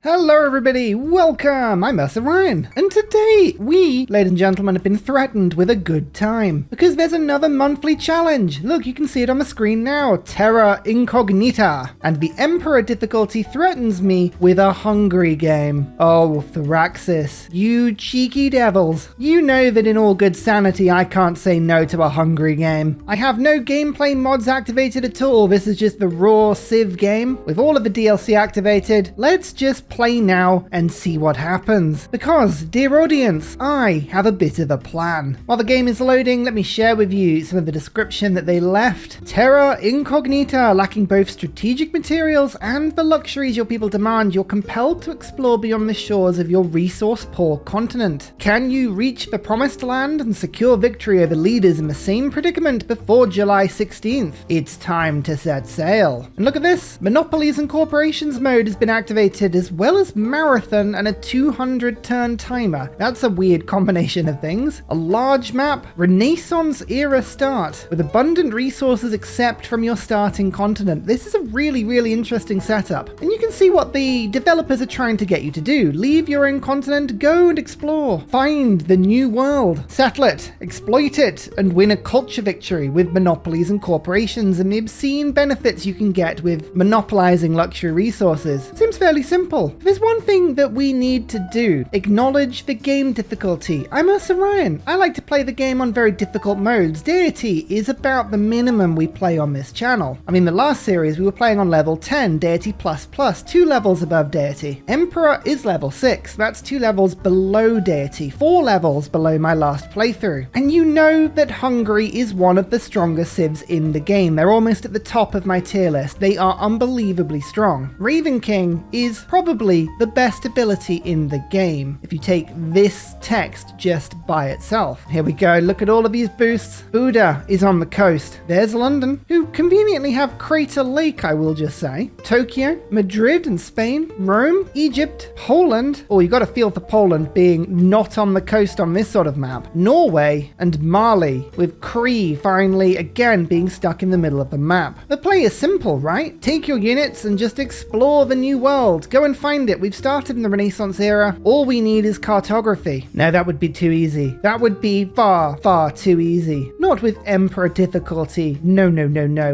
Hello everybody, welcome! I'm Aaaaaaannnnnnnd, and today we, ladies and gentlemen, have been threatened with a good time, because there's another monthly challenge. Look, you can see it on the screen now, Terra Incognita, and the Emperor difficulty threatens me with a Hungary game. Oh, Thraxis, you cheeky devils. You know that in all good sanity I can't say no to a Hungary game. I have no gameplay mods activated at all, this is just the raw Civ game. With all of the DLC activated, let's just play now and see what happens. Because, dear audience, I have a bit of a plan. While the game is loading, let me share with you some of the description that they left. Terra Incognita, lacking both strategic materials and the luxuries your people demand, you're compelled to explore beyond the shores of your resource-poor continent. Can you reach the promised land and secure victory over leaders in the same predicament before July 16th? It's time to set sail. And look at this, Monopolies and Corporations mode has been activated, as well as Marathon and a 200 turn timer. That's a weird combination of things. A large map, Renaissance era start, with abundant resources except from your starting continent. This is a really interesting setup. And you can see what the developers are trying to get you to do. Leave your own continent, go and explore. Find the new world. Settle it, exploit it, and win a culture victory with Monopolies and Corporations and the obscene benefits you can get with monopolizing luxury resources. Seems fairly simple. There's one thing that we need to do. Acknowledge the game difficulty. I'm Aaaaaaannnnnd. I like to play the game on very difficult modes. Deity is about the minimum we play on this channel. I mean, the last series we were playing on level 10, Deity++, 2 levels above Deity. Emperor is level 6. That's 2 levels below Deity, 4 levels below my last playthrough. And you know that Hungary is one of the strongest civs in the game. They're almost at the top of my tier list. They are unbelievably strong. Raven King is probably the best ability in the game if you take this text just by itself. Here we go, look at all of these boosts. Buda is on the coast. There's London, who conveniently have Crater Lake, I will just say. Tokyo, Madrid and Spain, Rome, Egypt, Poland. Oh, you got a feel for Poland being not on the coast on this sort of map. Norway and Mali, with Cree finally again being stuck in the middle of the map. The play is simple, right? Take your units and just explore the new world. Go and find it. We've started in the Renaissance era. All we need is cartography. No, that would be too easy. That would be far too easy. Not with Emperor difficulty. No.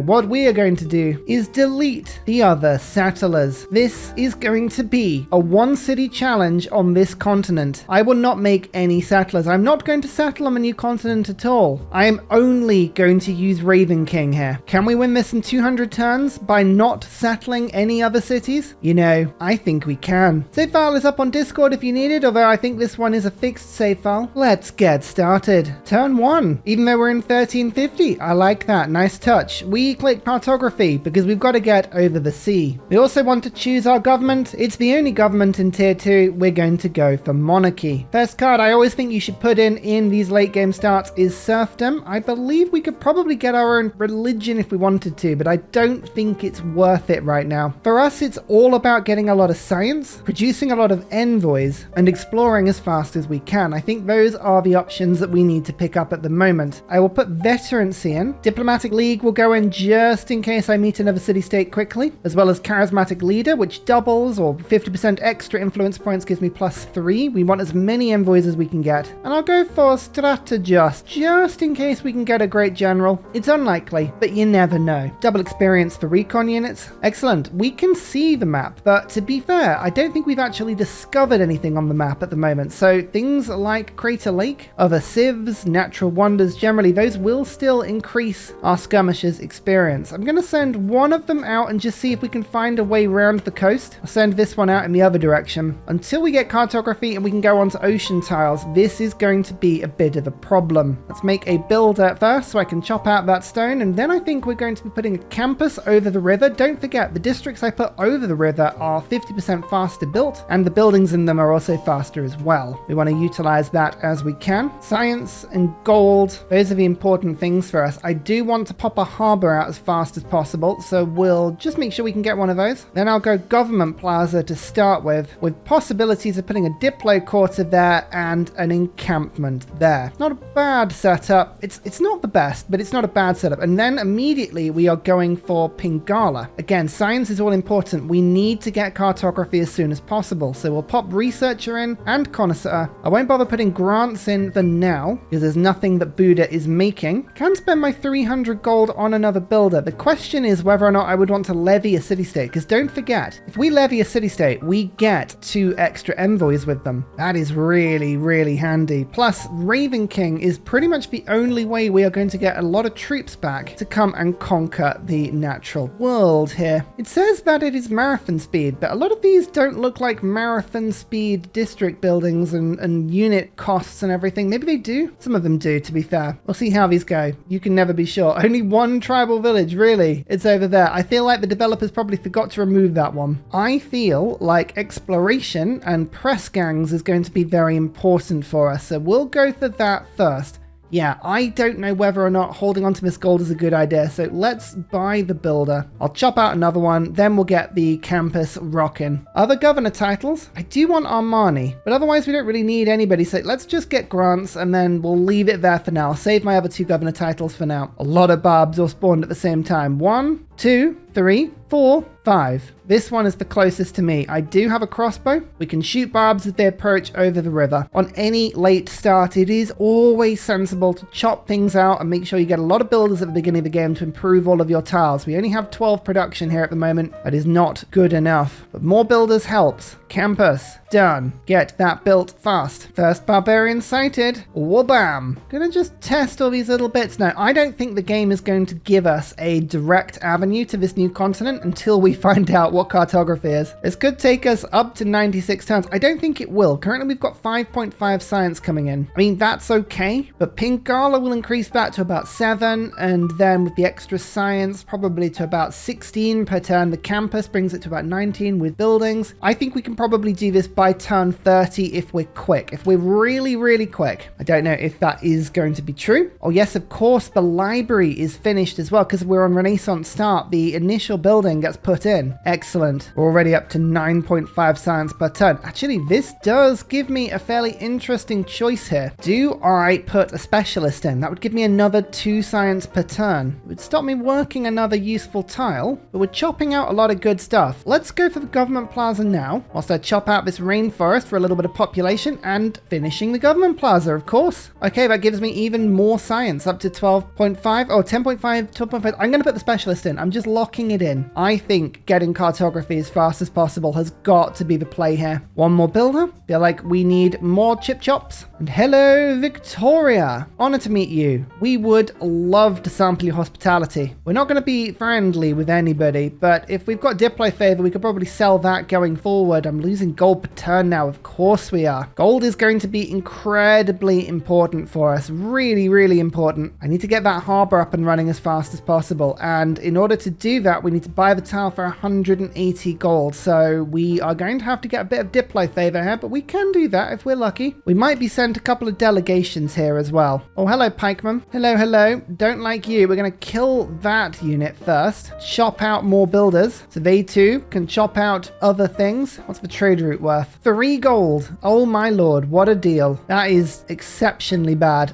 What we are going to do is delete the other settlers. This is going to be a one city challenge on this continent. I will not make any settlers. I'm not going to settle on a new continent at all. I am only going to use Raven King here. Can we win this in 200 turns by not settling any other cities? You know, I think we can. Save file is up on Discord if you need it, although I think this one is a fixed save file. Let's get started. Turn 1, even though we're in 1350. I like that, nice touch. We click cartography because we've got to get over the sea. We also want to choose our government. It's the only government in tier 2. We're going to go for monarchy. First card I always think you should put in these late game starts is serfdom. I believe we could probably get our own religion if we wanted to, but I don't think it's worth it right now. For us, it's all about getting a lot of science, producing a lot of envoys, and exploring as fast as we can. I think those are the options that we need to pick up at the moment. I will put veterancy in. Diplomatic League will go in just in case I meet another city-state quickly, as well as charismatic leader, which doubles or 50% extra influence points gives me +3. We want as many envoys as we can get. And I'll go for strategist, just in case we can get a great general. It's unlikely, but you never know. Double experience for recon units. Excellent. We can see the map, but to be fair, I don't think we've actually discovered anything on the map at the moment. So things like Crater Lake, other civs, natural wonders, generally those will still increase our skirmishers experience. I'm going to send one of them out and just see if we can find a way around the coast. I'll send this one out in the other direction. Until we get cartography and we can go on to ocean tiles, this is going to be a bit of a problem. Let's make a builder first so I can chop out that stone, and then I think we're going to be putting a campus over the river. Don't forget, the districts I put over the river are 50% faster built, and the buildings in them are also faster as well. We want to utilize that as we can. Science and gold, those are the important things for us. I do want to pop a harbor out as fast as possible, so we'll just make sure we can get one of those. Then I'll go government plaza to start with possibilities of putting a diplo quarter there and an encampment there. Not a bad setup. It's not the best, but it's not a bad setup. And then immediately we are going for Pingala. Again, science is all important. We need to get cartography cartography as soon as possible. So we'll pop researcher in and connoisseur. I won't bother putting grants in for now because there's nothing that Buddha is making. Can spend my 300 gold on another builder. The question is whether or not I would want to levy a city-state, because don't forget, if we levy a city-state, we get 2 extra envoys with them. That is really, really handy. Plus, Raven King is pretty much the only way we are going to get a lot of troops back to come and conquer the natural world here. It says that it is marathon speed, but a lot of these don't look like marathon speed district buildings and unit costs and everything. Maybe they do? Some of them do, to be fair. We'll see how these go. You can never be sure. Only one tribal village, really. It's over there. I feel like the developers probably forgot to remove that one. I feel like exploration and press gangs is going to be very important for us, so we'll go for that first. Yeah, I don't know whether or not holding onto this gold is a good idea, so let's buy the builder. I'll chop out another one, then we'll get the campus rocking. Other governor titles? I do want Armani, but otherwise we don't really need anybody, so let's just get grants and then we'll leave it there for now. I'll save my other 2 governor titles for now. A lot of barbs all spawned at the same time. 1, 2, 3, 4, 5. This one is the closest to me. I do have a crossbow. We can shoot barbs as they approach over the river. On any late start, it is always sensible to chop things out and make sure you get a lot of builders at the beginning of the game to improve all of your tiles. We only have 12 production here at the moment. That is not good enough, but more builders helps. Campus, done. Get that built fast. First barbarian sighted. Wabam. Gonna just test all these little bits. Now, I don't think the game is going to give us a direct avenue to this new continent until we find out what cartography is. This could take us up to 96 turns. I don't think it will. Currently, we've got 5.5 science coming in. I mean, that's okay, but Pink Gala will increase that to about 7, and then with the extra science, probably to about 16 per turn. The campus brings it to about 19 with buildings. I think we can probably do this by turn 30 if we're quick. If we're really, really quick. I don't know if that is going to be true. Oh yes, of course, the library is finished as well because we're on Renaissance start. The initial building gets put in. Excellent. We're already up to 9.5 science per turn. Actually, this does give me a fairly interesting choice here. Do I put a specialist in? That would give me another 2 science per turn. It would stop me working another useful tile, but we're chopping out a lot of good stuff. Let's go for the government plaza now, whilst I chop out this rainforest for a little bit of population and finishing the government plaza, of course. Okay, that gives me even more science, up to 12.5. Oh, 10.5, 12.5. I'm going to put the specialist in. I'm just locking it in. I think getting cartography as fast as possible has got to be the play here. One more builder. Feel like we need more chip chops. And hello, Victoria. Honor to meet you. We would love to sample your hospitality. We're not going to be friendly with anybody, but if we've got Diplo favor, we could probably sell that going forward. I'm losing gold per turn now. Of course we are. Gold is going to be incredibly important for us. Really, really important. I need to get that harbor up and running as fast as possible. And in order to do that, we need to buy the tile for 180 gold. So we are going to have to get a bit of Diplo favor here, but we can do that if we're lucky. We might be sent a couple of delegations here as well. Oh, hello, pikeman. Hello, hello. Don't like you. We're going to kill that unit first. Chop out more builders. So they too can chop out other things. What's the trade route worth? 3 gold. Oh my lord, what a deal. That is exceptionally bad.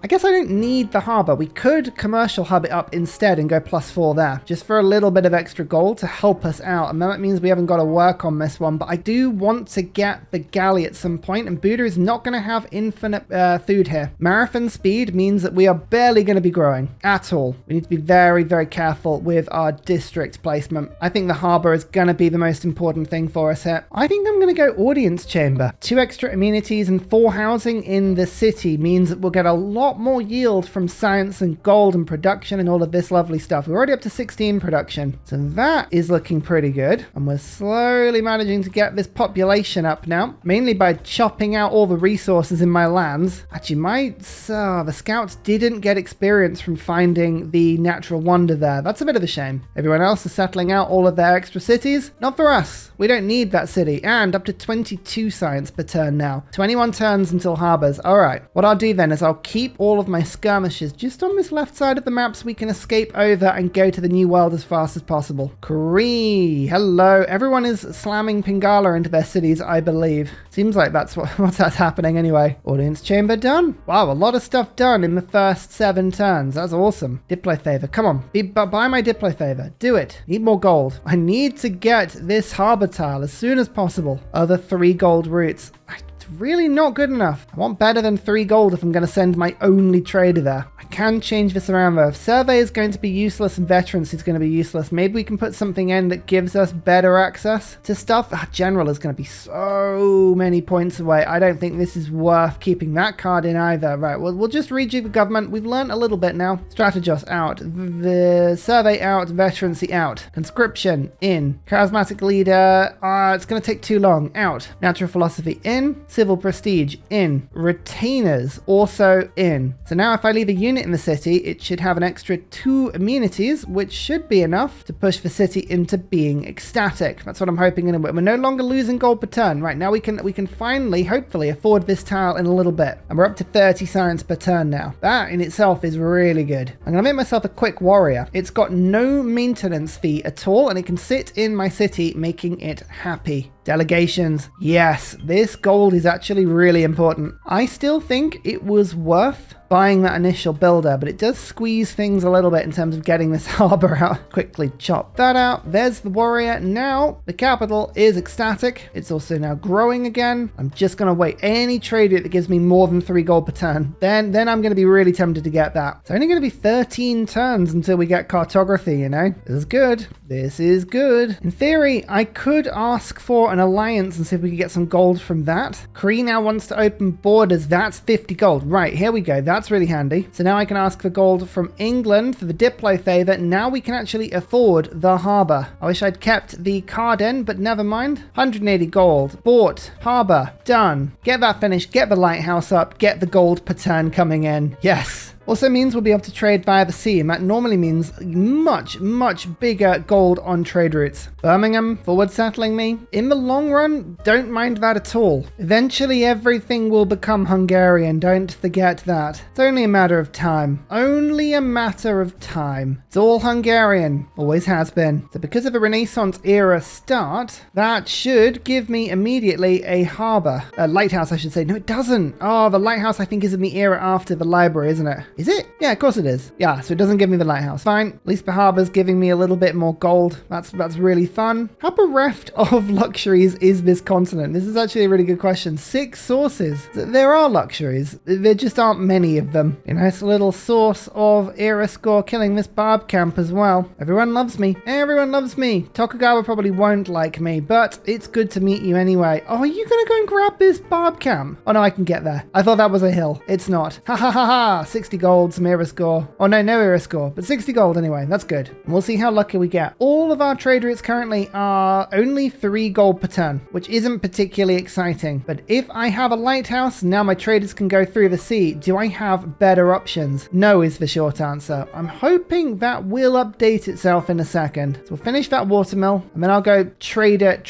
I guess I don't need the harbor. We could commercial hub it up instead and go +4 there, just for a little bit of extra gold to help us out. And that means we haven't got to work on this one, but I do want to get the galley at some point, and Buddha is not going to have infinite food here. Marathon speed means that we are barely going to be growing at all. We need to be very, very careful with our district placement. I think the harbor is going to be the most important thing for us here. I think I'm going to go audience chamber. 2 extra amenities and 4 housing in the city means that we'll get a lot more yield from science and gold and production and all of this lovely stuff. We're already up to 16 production, so that is looking pretty good, and we're slowly managing to get this population up now, mainly by chopping out all the resources in my lands. Actually, the scouts didn't get experience from finding the natural wonder there. That's a bit of a shame. Everyone else is settling out all of their extra cities. Not for us. We don't need that city. And up to 22 science per turn now. 21 turns until harbors. All right. What I'll do then is I'll keep all of my skirmishes just on this left side of the map so we can escape over and go to the new world as fast as possible. Kree, hello. Everyone is slamming Pingala into their cities, I believe. Seems like that's what's happening anyway. Audience chamber done. Wow, a lot of stuff done in the first 7 turns. That's awesome. Diplo favor, come on. Buy my Diplo favor. Do it. Need more gold. I need to get this harbor tile as soon as possible. Other 3 gold routes. It's really not good enough. I want better than 3 gold if I'm going to send my only trader there. I can change this around though. If survey is going to be useless and veterans is going to be useless, maybe we can put something in that gives us better access to stuff. General is going to be so many points away. I don't think this is worth keeping that card in either. Right, we'll just rejig the government. We've learned a little bit now. Strategos out. The survey out. Veterancy out. Conscription in. Charismatic leader. It's going to take too long. Out. Natural philosophy in. Civil prestige in. Retainers also in. So now if I leave a unit in the city, it should have an extra 2 immunities, which should be enough to push the city into being ecstatic. That's what I'm hoping in. We're no longer losing gold per turn. Right, now we can finally, hopefully, afford this tile in a little bit. And we're up to 30 science per turn now. That in itself is really good. I'm going to make myself a quick warrior. It's got no maintenance fee at all, and it can sit in my city, making it happy. Delegations. Yes, this gold is actually really important. I still think it was worth buying that initial builder, but it does squeeze things a little bit in terms of getting this harbor out. Quickly chop that out. There's the warrior. Now the capital is ecstatic. It's also now growing again. I'm just going to wait. Any trade route that gives me more than 3 gold per turn, then I'm going to be really tempted to get that. It's only going to be 13 turns until we get cartography, you know. This is good. This is good. In theory, I could ask for an alliance and see if we could get some gold from that. Kree now wants to open borders. That's 50 gold. Right, here we go. That's really handy. So now I can ask for gold from England for the Diplo favor. Now we can actually afford the harbor. I wish I'd kept the card in, but never mind. 180 gold. Bought. Harbor. Done. Get that finished. Get the lighthouse up. Get the gold per turn coming in. Yes. Also means we'll be able to trade via the sea, and that normally means much, much bigger gold on trade routes. Birmingham, forward settling me. In the long run, don't mind that at all. Eventually everything will become Hungarian, don't forget that. It's only a matter of time. Only a matter of time. It's all Hungarian, always has been. So because of the Renaissance era start, that should give me immediately a harbor. A lighthouse, I should say. No, it doesn't. Oh, the lighthouse I think is in the era after the library, isn't it? Is it? Yeah, of course it is. Yeah, so it doesn't give me the lighthouse. Fine. At least the harbor's giving me a little bit more gold. That's really fun. How bereft of luxuries is this continent? This is actually a really good question. 6 sources. There are luxuries. There just aren't many of them. A nice little source of era score killing this barb camp as well. Everyone loves me. Everyone loves me. Tokugawa probably won't like me, but it's good to meet you anyway. Oh, are you gonna go and grab this barb camp? Oh no, I can get there. I thought that was a hill. It's not. Ha ha ha ha. 60 gold, some era score. Oh no, no era score, but 60 gold anyway. That's good. And we'll see how lucky we get. All of our trade routes currently are only 3 gold per turn, which isn't particularly exciting. But if I have a lighthouse, now my traders can go through the sea. Do I have better options? No is the short answer. I'm hoping that will update itself in a second. So we'll finish that watermill, and then I'll go trader,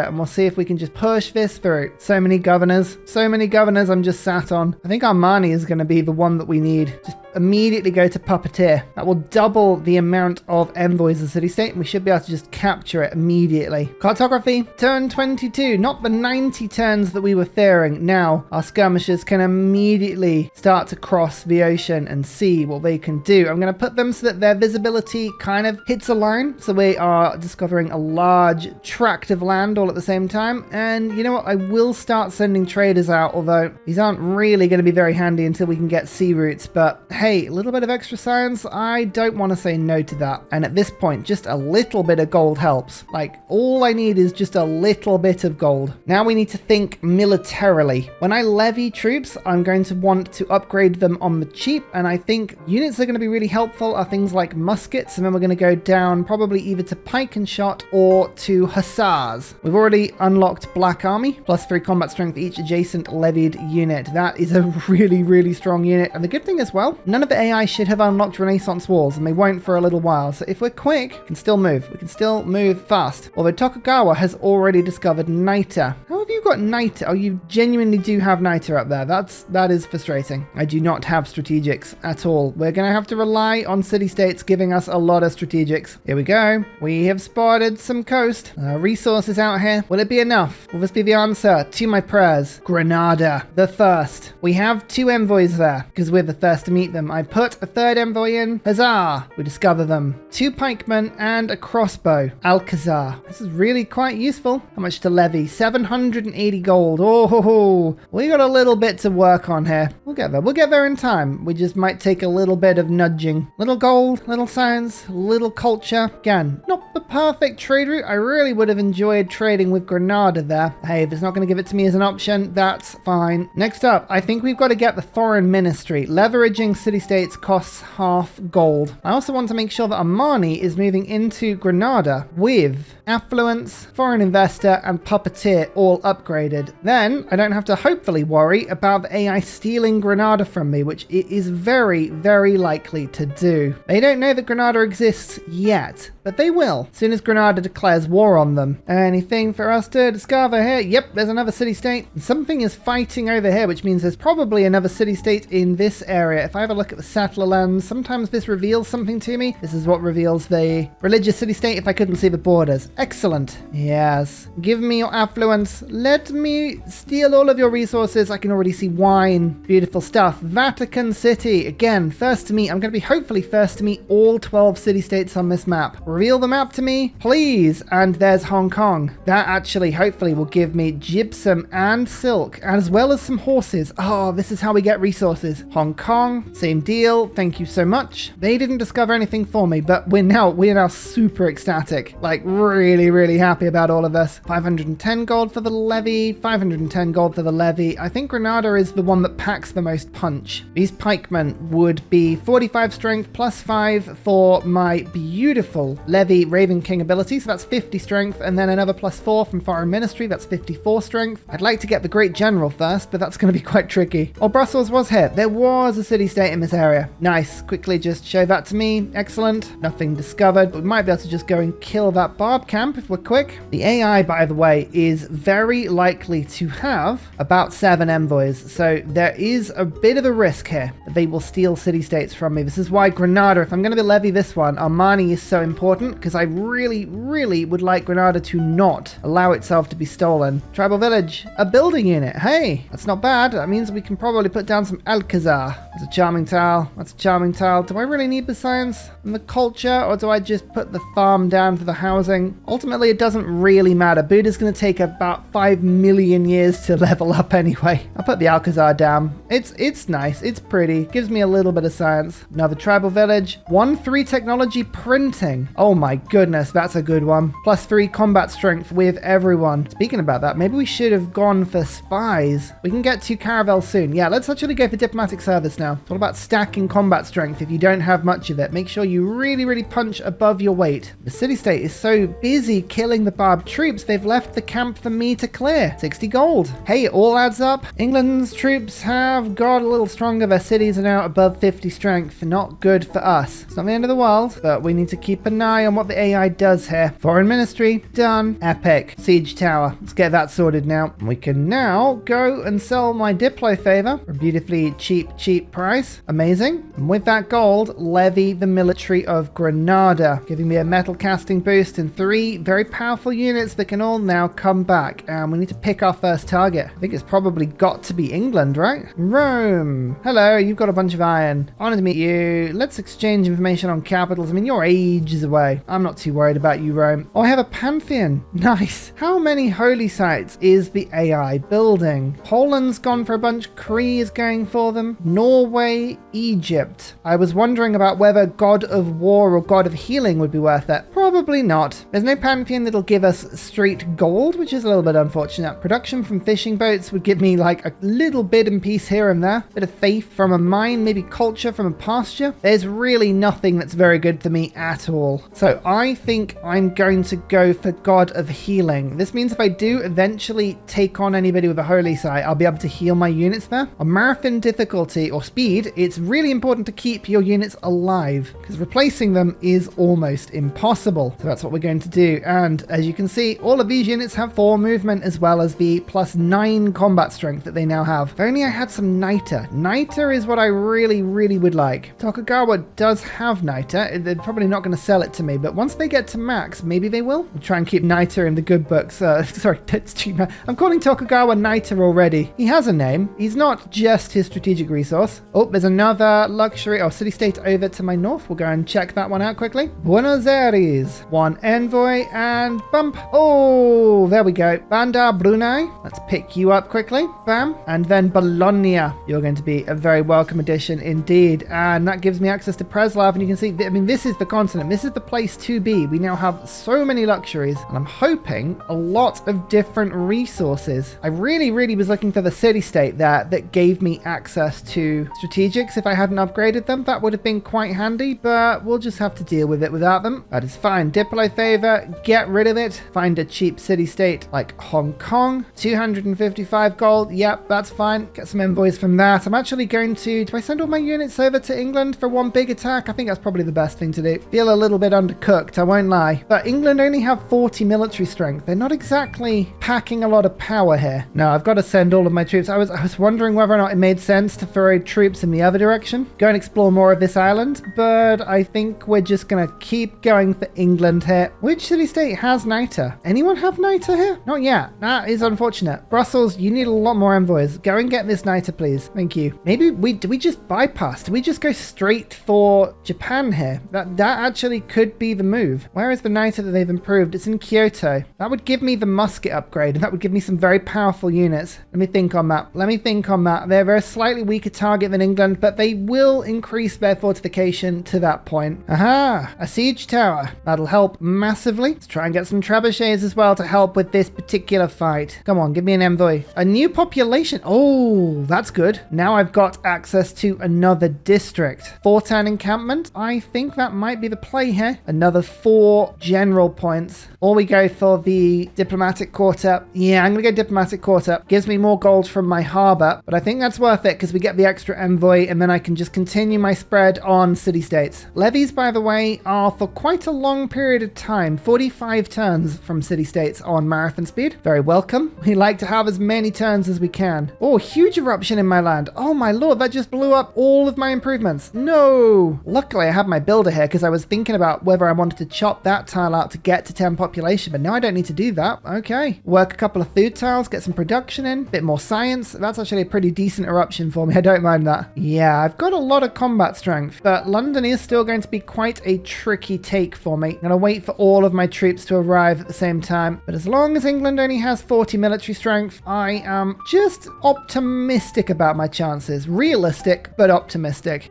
and we'll see if we can just push this through. So many governors I'm just sat on. I think Armani is going to be the one that we need. Just immediately go to puppeteer. That will double the amount of envoys in the city-state, and we should be able to just capture it immediately. Cartography, turn 22, not the 90 turns that we were fearing. Now our skirmishers can immediately start to cross the ocean and see what they can do. I'm going to put them so that their visibility kind of hits a line, so we are discovering a large tract of land all at the same time. And you know what, I will start sending traders out, although these aren't really going to be very handy until we can get sea routes. But hey, a little bit of extra science, I don't want to say no to that. And at this point, just a little bit of gold helps. Like, all I need is just a little bit of gold. Now we need to think militarily. When I levy troops, I'm going to want to upgrade them on the cheap, and I think units that are going to be really helpful are things like muskets, and then we're going to go down probably either to pike and shot or to hussars. We've already unlocked Black Army, plus 3 combat strength each adjacent levied unit. That is a really, really strong unit. And the good thing as well, none of the AI should have unlocked Renaissance walls, and they won't for a little while. So if we're quick, we can still move. We can still move fast. Although Tokugawa has already discovered Niter. How have you got Niter? Oh, you genuinely do have Niter up there. That is frustrating. I do not have strategics at all. We're going to have to rely on city-states giving us a lot of strategics. Here we go. We have spotted some coast. Resources out here. Will it be enough? Will this be the answer to my prayers? Granada, the thirst. We have 2 envoys there because we're the first to meet them. I put a 3rd envoy in. Huzzah! We discover them. 2 pikemen and a crossbow. Alcazar. This is really quite useful. How much to levy? 780 gold. Oh, we got a little bit to work on here. We'll get there. We'll get there in time. We just might take a little bit of nudging. Little gold, little science, little culture. Again, not the perfect trade route. I really would have enjoyed trading with Granada there. Hey, if it's not going to give it to me as an option, that's fine. Next up, I think we've got to get the foreign ministry. Leveraging city-states costs half gold. I also want to make sure that Omani is moving into Granada with affluence, foreign investor, and puppeteer all upgraded. Then I don't have to hopefully worry about the AI stealing Granada from me, which it is very, very likely to do. They don't know that Granada exists yet, but they will, as soon as Granada declares war on them. Anything for us to discover here? Yep, there's another city-state. Something is fighting over here, which means there's probably another city-state in this area. If I have a look at the settler lands, sometimes this reveals something to me. This is what reveals the religious city-state if I couldn't see the borders. Excellent. Yes. Give me your affluence. Let me steal all of your resources. I can already see wine. Beautiful stuff. Vatican City. Again, first to meet. I'm going to be hopefully first to meet all 12 city-states on this map. Reveal the map to me, please. And there's Hong Kong. That actually hopefully will give me gypsum and silk, as well as some horses. Oh, this is how we get resources. Hong Kong, same deal. Thank you so much. They didn't discover anything for me, but we're now super ecstatic. Like really happy about all of this. 510 gold for the levy, 510 gold for the levy. I think Granada is the one that packs the most punch. These pikemen would be 45 strength plus 5 for my beautiful levy Raven King ability, so that's 50 strength, and then another plus 4 from Foreign Ministry, that's 54 strength. I'd like to get the Great General first, but that's going to be quite tricky. Oh, Brussels was here. There was a city-state in this area. Nice. Quickly just show that to me. Excellent. Nothing discovered. We might be able to just go and kill that barb camp if we're quick. The AI, by the way, is very likely to have about 7 envoys, so there is a bit of a risk here that they will steal city-states from me. This is why Granada, if I'm going to levy this one, Omani is so important, because I really would like Granada to not allow itself to be stolen. Tribal village, a building unit. Hey, that's not bad. That means we can probably put down some Alcazar. That's a charming tile. That's a charming tile. Do I really need the science and the culture, or do I just put the farm down for the housing? Ultimately, it doesn't really matter. Buda's going to take about 5 million years to level up anyway. I'll put the Alcazar down. It's nice. It's pretty. Gives me a little bit of science. Another tribal village. 1-3 technology printing. Oh my goodness, that's a good one. +3 combat strength with everyone. Speaking about that, maybe we should have gone for spies. We can get to Caravel soon. Yeah, let's actually go for diplomatic service now. It's all about stacking combat strength if you don't have much of it. Make sure you really punch above your weight. The city-state is so busy killing the barbed troops, they've left the camp for me to clear. 60 gold. Hey, it all adds up. England's troops have got a little stronger. Their cities are now above 50 strength. Not good for us. It's not the end of the world, but we need to keep an eye on what the AI does here. Foreign Ministry, done. Epic. Siege Tower. Let's get that sorted now. We can now go and sell my Diplo favor for a beautifully cheap price. Amazing. And with that gold, levy the military of Granada, giving me a metal casting boost and 3 very powerful units that can all now come back. And we need to pick our first target. I think it's probably got to be England, right? Rome. Hello, you've got a bunch of iron. Honored to meet you. Let's exchange information on capitals. I mean, you're ages away. I'm not too worried about you, Rome. Oh, I have a pantheon. Nice. How many holy sites is the AI building? Poland's gone for a bunch. Cree is going for them. Norway, Egypt. I was wondering about whether God of War or God of Healing would be worth it. Probably not. There's no Pantheon, it'll give us street gold, which is a little bit unfortunate. Production from fishing boats would give me like a little bit in piece here and there. Bit of faith from a mine, maybe culture from a pasture. There's really nothing that's very good for me at all. So I think I'm going to go for God of Healing. This means if I do eventually take on anybody with a holy site, I'll be able to heal my units there. On marathon difficulty or speed, it's really important to keep your units alive because replacing them is almost impossible. So that's what we're going to do. And as you can see, all of these units have 4 movement as well as the +9 combat strength that they now have. If only I had some Niter. Niter is what I really would like. Tokugawa does have Niter. They're probably not going to sell it to me, but once they get to max, maybe they will. We'll try and keep Niter in the good books. Sorry, that's cheap. I'm calling Tokugawa Niter already. He has a name. He's not just his strategic resource. Oh, there's another luxury or city-state over to my north. We'll go and check that one out quickly. Buenos Aires. 1 envoy and bump. Oh, there we go. Bandar Brunei. Let's pick you up quickly. Bam. And then Bologna. You're going to be a very welcome addition indeed. And that gives me access to Preslav. And you can see, I mean, this is the continent. This is the place to be. We now have so many luxuries. And I'm hoping a lot of different resources. I really was looking for the city-state there that gave me access to strategics. If I hadn't upgraded them, that would have been quite handy, but we'll just have to deal with it without them. That is fine. Diplo favor, get rid of it. Find a cheap city-state like Hong Kong. 255 gold. Yep, that's fine. Get some envoys from that. I'm actually going to... Do I send all my units over to England for one big attack? I think that's probably the best thing to do. Feel a little bit undercooked, I won't lie. But England only have 40 military strength. They're not exactly packing a lot of power here. No, I've got to send all of my troops. I was wondering whether or not it made sense to throw troops in the other direction. Go and explore more of this island. But I think we're just going to keep going for England here. Which city-state has Niter? Anyone have Niter here? Not yet. That is unfortunate. Brussels, you need a lot more envoys. Go and get this Niter, please. Thank you. Maybe do we just bypass? Do we just go straight for Japan here? That actually could be the move. Where is the Niter that they've improved? It's in Kyoto. That would give me the musket upgrade, and that would give me some very powerful units. Let me think on that. They're a slightly weaker target than England, but they will increase their fortification to that point. Aha! A siege tower. That'll help massively. Let's try and get some trebuchets as well to help with this particular fight. Come on, give me an envoy. A new population. Oh, that's good. Now I've got access to another district. 4-turn encampment. I think that might be the play here. Another 4 general points. Or we go for the diplomatic quarter. Yeah, I'm going to go diplomatic quarter. Gives me more gold from my harbor, but I think that's worth it because we get the extra envoy and then I can just continue my spread on city-states. Levies, by the way, are for quite a long period of time. 45 turns from city-states on marathon speed. Very welcome. We like to have as many turns as we can. Oh, huge eruption in my land. Oh my lord, that just blew up all of my improvements. No. Luckily, I have my builder here because I was thinking about whether I wanted to chop that tile out to get to 10 population, but now I don't need to do that. Okay. Work a couple of food tiles, get some production in, bit more science. That's actually a pretty decent eruption for me. I don't mind that. Yeah, I've got a lot of combat strength, but London is still going to be quite a tricky take for me. I'm going to wait for all of my troops to arrive at the same time, but as long as England only has 40 military strength, I am just optimistic about my chances. Realistic, but optimistic.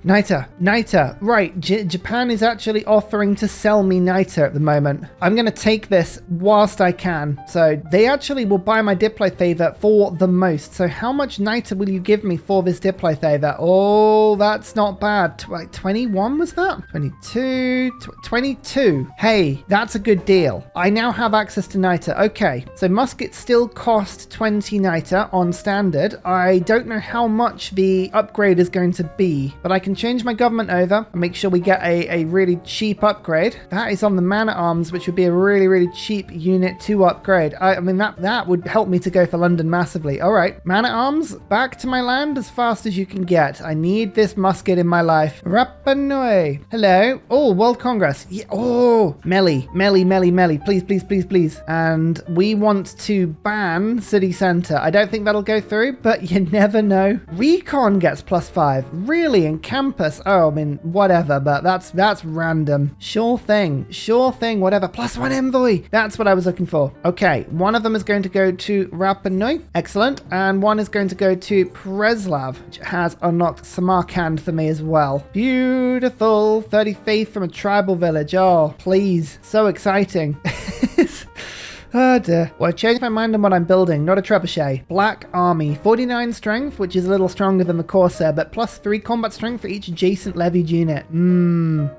Niter. Right, Japan is actually offering to sell me Niter at the moment. I'm going to take this whilst I can. So they actually will buy my Diplo favor for the most. So how much Niter will you give me for this Diplo favor? Oh, that's not bad. 21 was that? 22. Hey, that's a good deal. I now have access to Niter. Okay, so muskets still cost 20 Niter on standard. I don't know how much the upgrade is going to be, but I can change my government over and make sure we get a really cheap upgrade. That is on the man-at-arms, which would be a really cheap unit to upgrade. I mean, that would help me to go for London massively. All right, man-at-arms, back to my land as fast as you can get. I need this musket in my life. Rapa Nui. Hello. Oh, World Congress. Yeah. Oh, Melly. Please. And we want to ban City Center. I don't think that'll go through, but you never know. Recon gets +5. Really? In campus? Oh, I mean, whatever, but that's random. Sure thing, whatever. +1 envoy. That's what I was looking for. Okay, one of them is going to go to Rapa Nui. Excellent. And one is going to go to Preslav, which has unlocked Samarkand for me as well. Beautiful. 30 faith from a tribal village. Oh, please. great. So exciting. Oh dear. Well, I've changed my mind on what I'm building, not a trebuchet. Black Army, 49 strength, which is a little stronger than the Corsair, but plus 3 combat strength for each adjacent levied unit.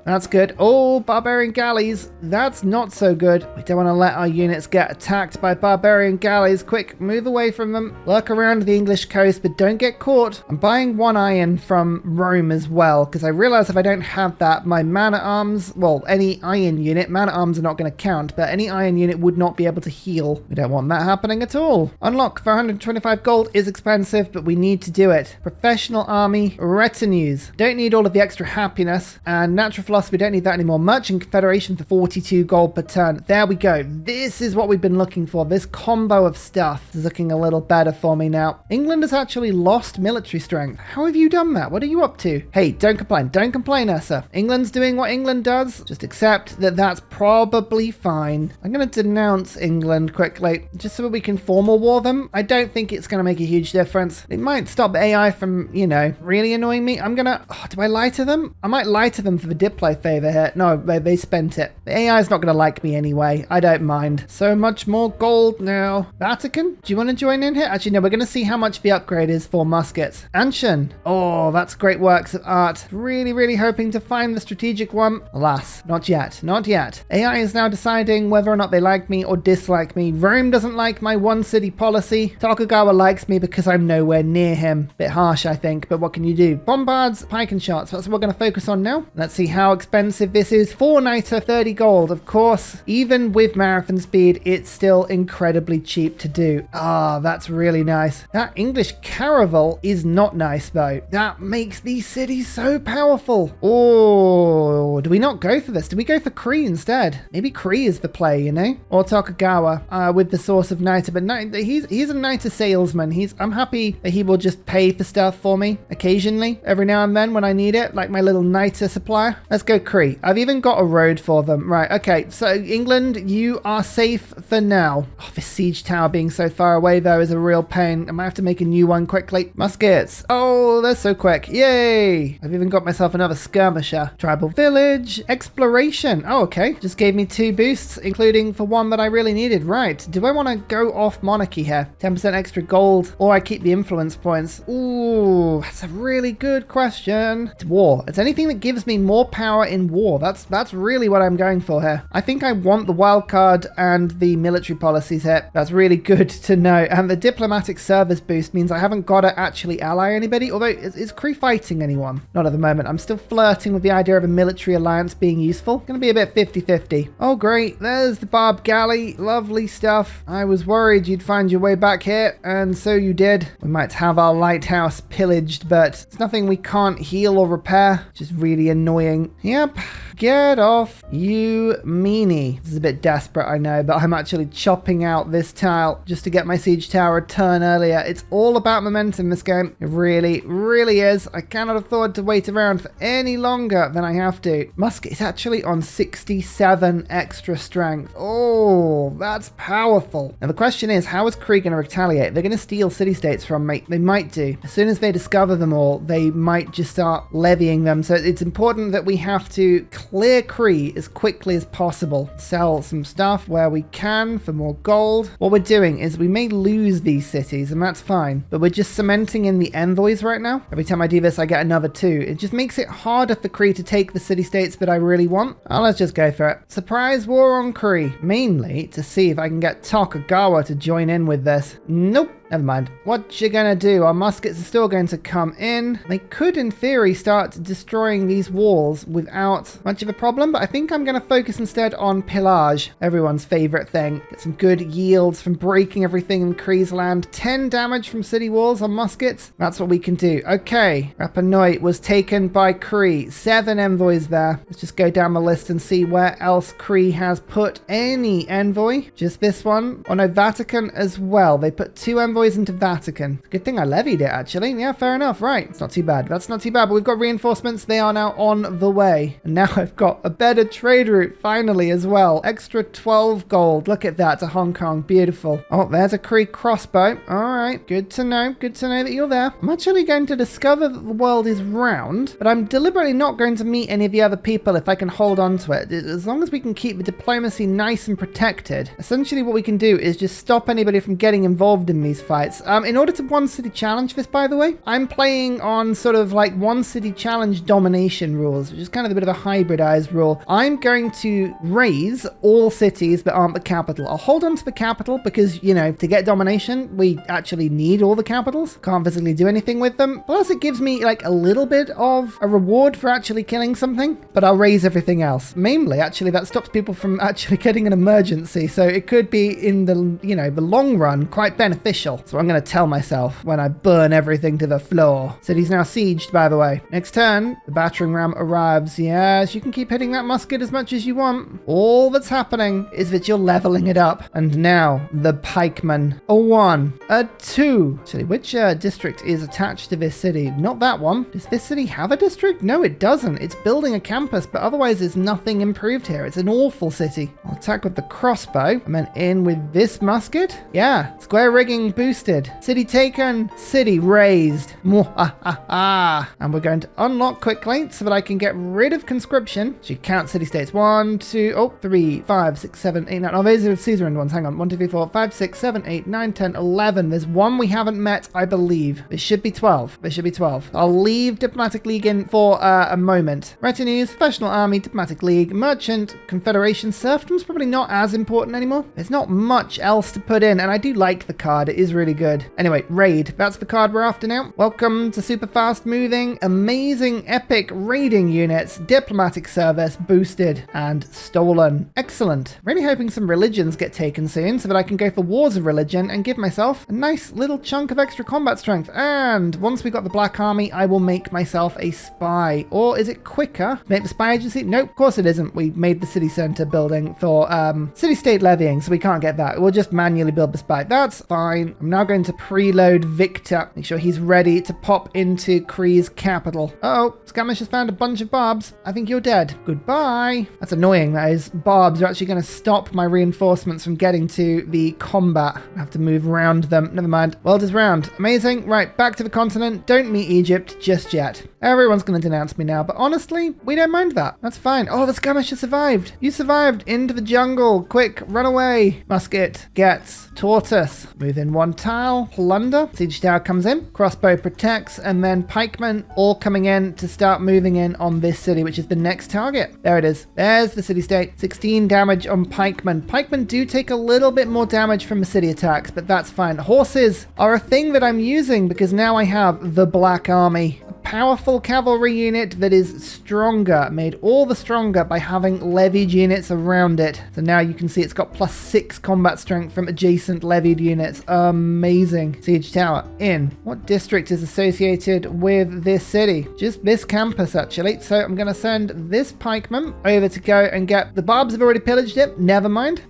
That's good. Oh, Barbarian Galleys. That's not so good. We don't want to let our units get attacked by Barbarian Galleys. Quick, move away from them. Lurk around the English coast, but don't get caught. I'm buying 1 iron from Rome as well, because I realize if I don't have that, my man-at-arms, well, any iron unit, man-at-arms are not going to count, but any iron unit would not be able to heal. We don't want that happening at all. Unlock for 125 gold is expensive, but we need to do it. Professional army, retinues. Don't need all of the extra happiness. And natural philosophy, don't need that anymore. Merchant Confederation for 42 gold per turn. There we go. This is what we've been looking for. This combo of stuff is looking a little better for me now. England has actually lost military strength. How have you done that? What are you up to? Hey, don't complain. Don't complain, Ursa. England's doing what England does. Just accept that that's probably fine. I'm going to denounce England quickly, just so we can formal war them. I don't think it's going to make a huge difference. It might stop AI from, you know, really annoying me. I'm gonna, do I lie to them? I might lie to them for the Diplo favor here. No, they spent it. The AI is not going to like me anyway. I don't mind. So much more gold now. Vatican, do you want to join in here? Actually, no, we're going to see how much the upgrade is for muskets. Anshan. Oh, that's great works of art. Really, really hoping to find the strategic one. Alas, not yet. Not yet. AI is now deciding whether or not they like me or dislike me. Rome doesn't like my one city policy. Tokugawa likes me because I'm nowhere near him. Bit harsh, I think, but what can you do? Bombards, pike and shots. That's what we're going to focus on now. Let's see how expensive this is. 4 niter, 30 gold. Of course, even with marathon speed, it's still incredibly cheap to do. Ah, that's really nice. That English caravel is not nice, though. That makes these cities so powerful. Oh, do we not go for this? Do we go for Kree instead? Maybe Kree is the play, you know? Or Tokugawa with the source of niter, but he's a niter salesman. I'm happy that he will just pay for stuff for me occasionally, every now and then when I need it, like my little niter supplier. Let's go Kree. I've even got a road for them. Right, okay, so England, you are safe for now. Oh, this siege tower being so far away, though, is a real pain. I might have to make a new one quickly. Muskets. Oh, they're so quick. Yay! I've even got myself another skirmisher. Tribal village. Exploration. Oh, okay. Just gave me 2 boosts, including for one that I really needed. Right. Do I want to go off monarchy here? 10% extra gold, or I keep the influence points? Ooh, that's a really good question. It's war. It's anything that gives me more power in war. That's really what I'm going for here. I think I want the wild card and the military policies here. That's really good to know. And the diplomatic service boost means I haven't got to actually ally anybody, although is Kree fighting anyone? Not at the moment. I'm still flirting with the idea of a military alliance being useful. Gonna be a bit 50-50. Oh, great. There's the Barb Galley. Lovely stuff. I was worried you'd find your way back here, and so you did. We might have our lighthouse pillaged, but it's nothing we can't heal or repair. Just really annoying. Yep. Get off, you meanie. This is a bit desperate, I know, but I'm actually chopping out this tile just to get my siege tower a turn earlier. It's all about momentum, this game. It really, really is. I cannot afford to wait around for any longer than I have to. Musket is actually on 67 extra strength. Oh, that's powerful. Now, the question is, how is Kree going to retaliate? They're going to steal city-states from me. They might do. As soon as they discover them all, they might just start levying them. So it's important that we have to clear Kree as quickly as possible. Sell some stuff where we can for more gold. What we're doing is we may lose these cities, and that's fine, but we're just cementing in the envoys right now. Every time I do this, I get another 2. It just makes it harder for Kree to take the city-states that I really want. Oh, let's just go for it. Surprise war on Kree. Mainly to see if I can get Tokugawa to join in with this. Nope. Never mind. What you gonna do? Our muskets are still going to come in. They could, in theory, start destroying these walls without much of a problem, but I think I'm going to focus instead on pillage, everyone's favorite thing. Get some good yields from breaking everything in Kree's land. 10 damage from city walls on muskets. That's what we can do. Okay. Rapa Nui was taken by Kree. 7 envoys there. Let's just go down the list and see where else Kree has put any envoy. Just this one. Oh no, Vatican as well. They put 2 envoys envoys into Vatican. Good thing I levied it, actually. Yeah, fair enough. Right. It's not too bad. That's not too bad. But we've got reinforcements. They are now on the way. And now I've got a better trade route finally as well. Extra 12 gold. Look at that to Hong Kong. Beautiful. Oh, there's a Cree crossbow. All right. Good to know. Good to know that you're there. I'm actually going to discover that the world is round, but I'm deliberately not going to meet any of the other people if I can hold on to it. As long as we can keep the diplomacy nice and protected. Essentially what we can do is just stop anybody from getting involved in these fights. In order to one city challenge this, by the way, I'm playing on sort of like one city challenge domination rules, which is kind of a bit of a hybridized rule. I'm going to raise all cities that aren't the capital. I'll hold on to the capital because, you know, to get domination, we actually need all the capitals. Can't physically do anything with them. Plus it gives me like a little bit of a reward for actually killing something, but I'll raise everything else. Mainly, actually, that stops people from actually getting an emergency. So it could be in the, you know, the long run, quite beneficial. So I'm going to tell myself when I burn everything to the floor. City's now sieged, by the way. Next turn, the battering ram arrives. Yes, you can keep hitting that musket as much as you want. All that's happening is that you're leveling it up. And now the pikemen. A 1, a 2. Actually, which district is attached to this city? Not that one. Does this city have a district? No, it doesn't. It's building a campus, but otherwise there's nothing improved here. It's an awful city. I'll attack with the crossbow and then in with this musket. Yeah, square rigging boosted. City taken, city razed. And we're going to unlock quickly so that I can get rid of conscription. So you count city-states. 1, 2, 3, 5, 6, 7, 8, 9. Oh, those are the Caesarean ones. Hang on. 1, 2, 3, 4, 5, 6, 7, 8, 9, 10, 11. There's one we haven't met, I believe. There should be 12. There should be 12. I'll leave Diplomatic League in for a moment. Retinues, Professional Army, Diplomatic League, Merchant, Confederation. Serfdom's probably not as important anymore. There's not much else to put in, and I do like the card. It is really good. Anyway, Raid. That's the card we're after now. Welcome to super fast moving, amazing, epic raiding units. Diplomatic service boosted and stolen. Excellent. Really hoping some religions get taken soon so that I can go for wars of religion and give myself a nice little chunk of extra combat strength. And once we got the Black Army, I will make myself a spy. Or is it quicker? Make the spy agency? Nope, of course it isn't. We made the city center building for city-state levying, so we can't get that. We'll just manually build the spy. That's fine. I'm now going to preload Victor. Make sure he's ready to pop into Kree's capital. Uh-oh, Skamish has found a bunch of barbs. I think you're dead. Goodbye. That's annoying, that is. Barbs are actually going to stop my reinforcements from getting to the combat. I have to move around them. Never mind. World is round. Amazing. Right, back to the continent. Don't meet Egypt just yet. Everyone's going to denounce me now, but honestly, we don't mind that. That's fine. Oh, the Skamish has survived. You survived. Into the jungle. Quick, run away. Musket gets tortoise. Move in 1 tile. Plunder. Siege tower comes in. Crossbow protects, and then pikemen all coming in to start moving in on this city, which is the next target. There it is. There's the city-state. 16 damage on pikemen. Pikemen do take a little bit more damage from the city attacks, but that's fine. Horses are a thing that I'm using because now I have the Black Army. A powerful cavalry unit that is stronger, made all the stronger by having levied units around it. So now you can see it's got +6 combat strength from adjacent levied units. Amazing. Siege tower in. What district is associated with this city? Just this campus, actually. So I'm going to send this pikeman over to go and get... The barbs have already pillaged it. Never mind.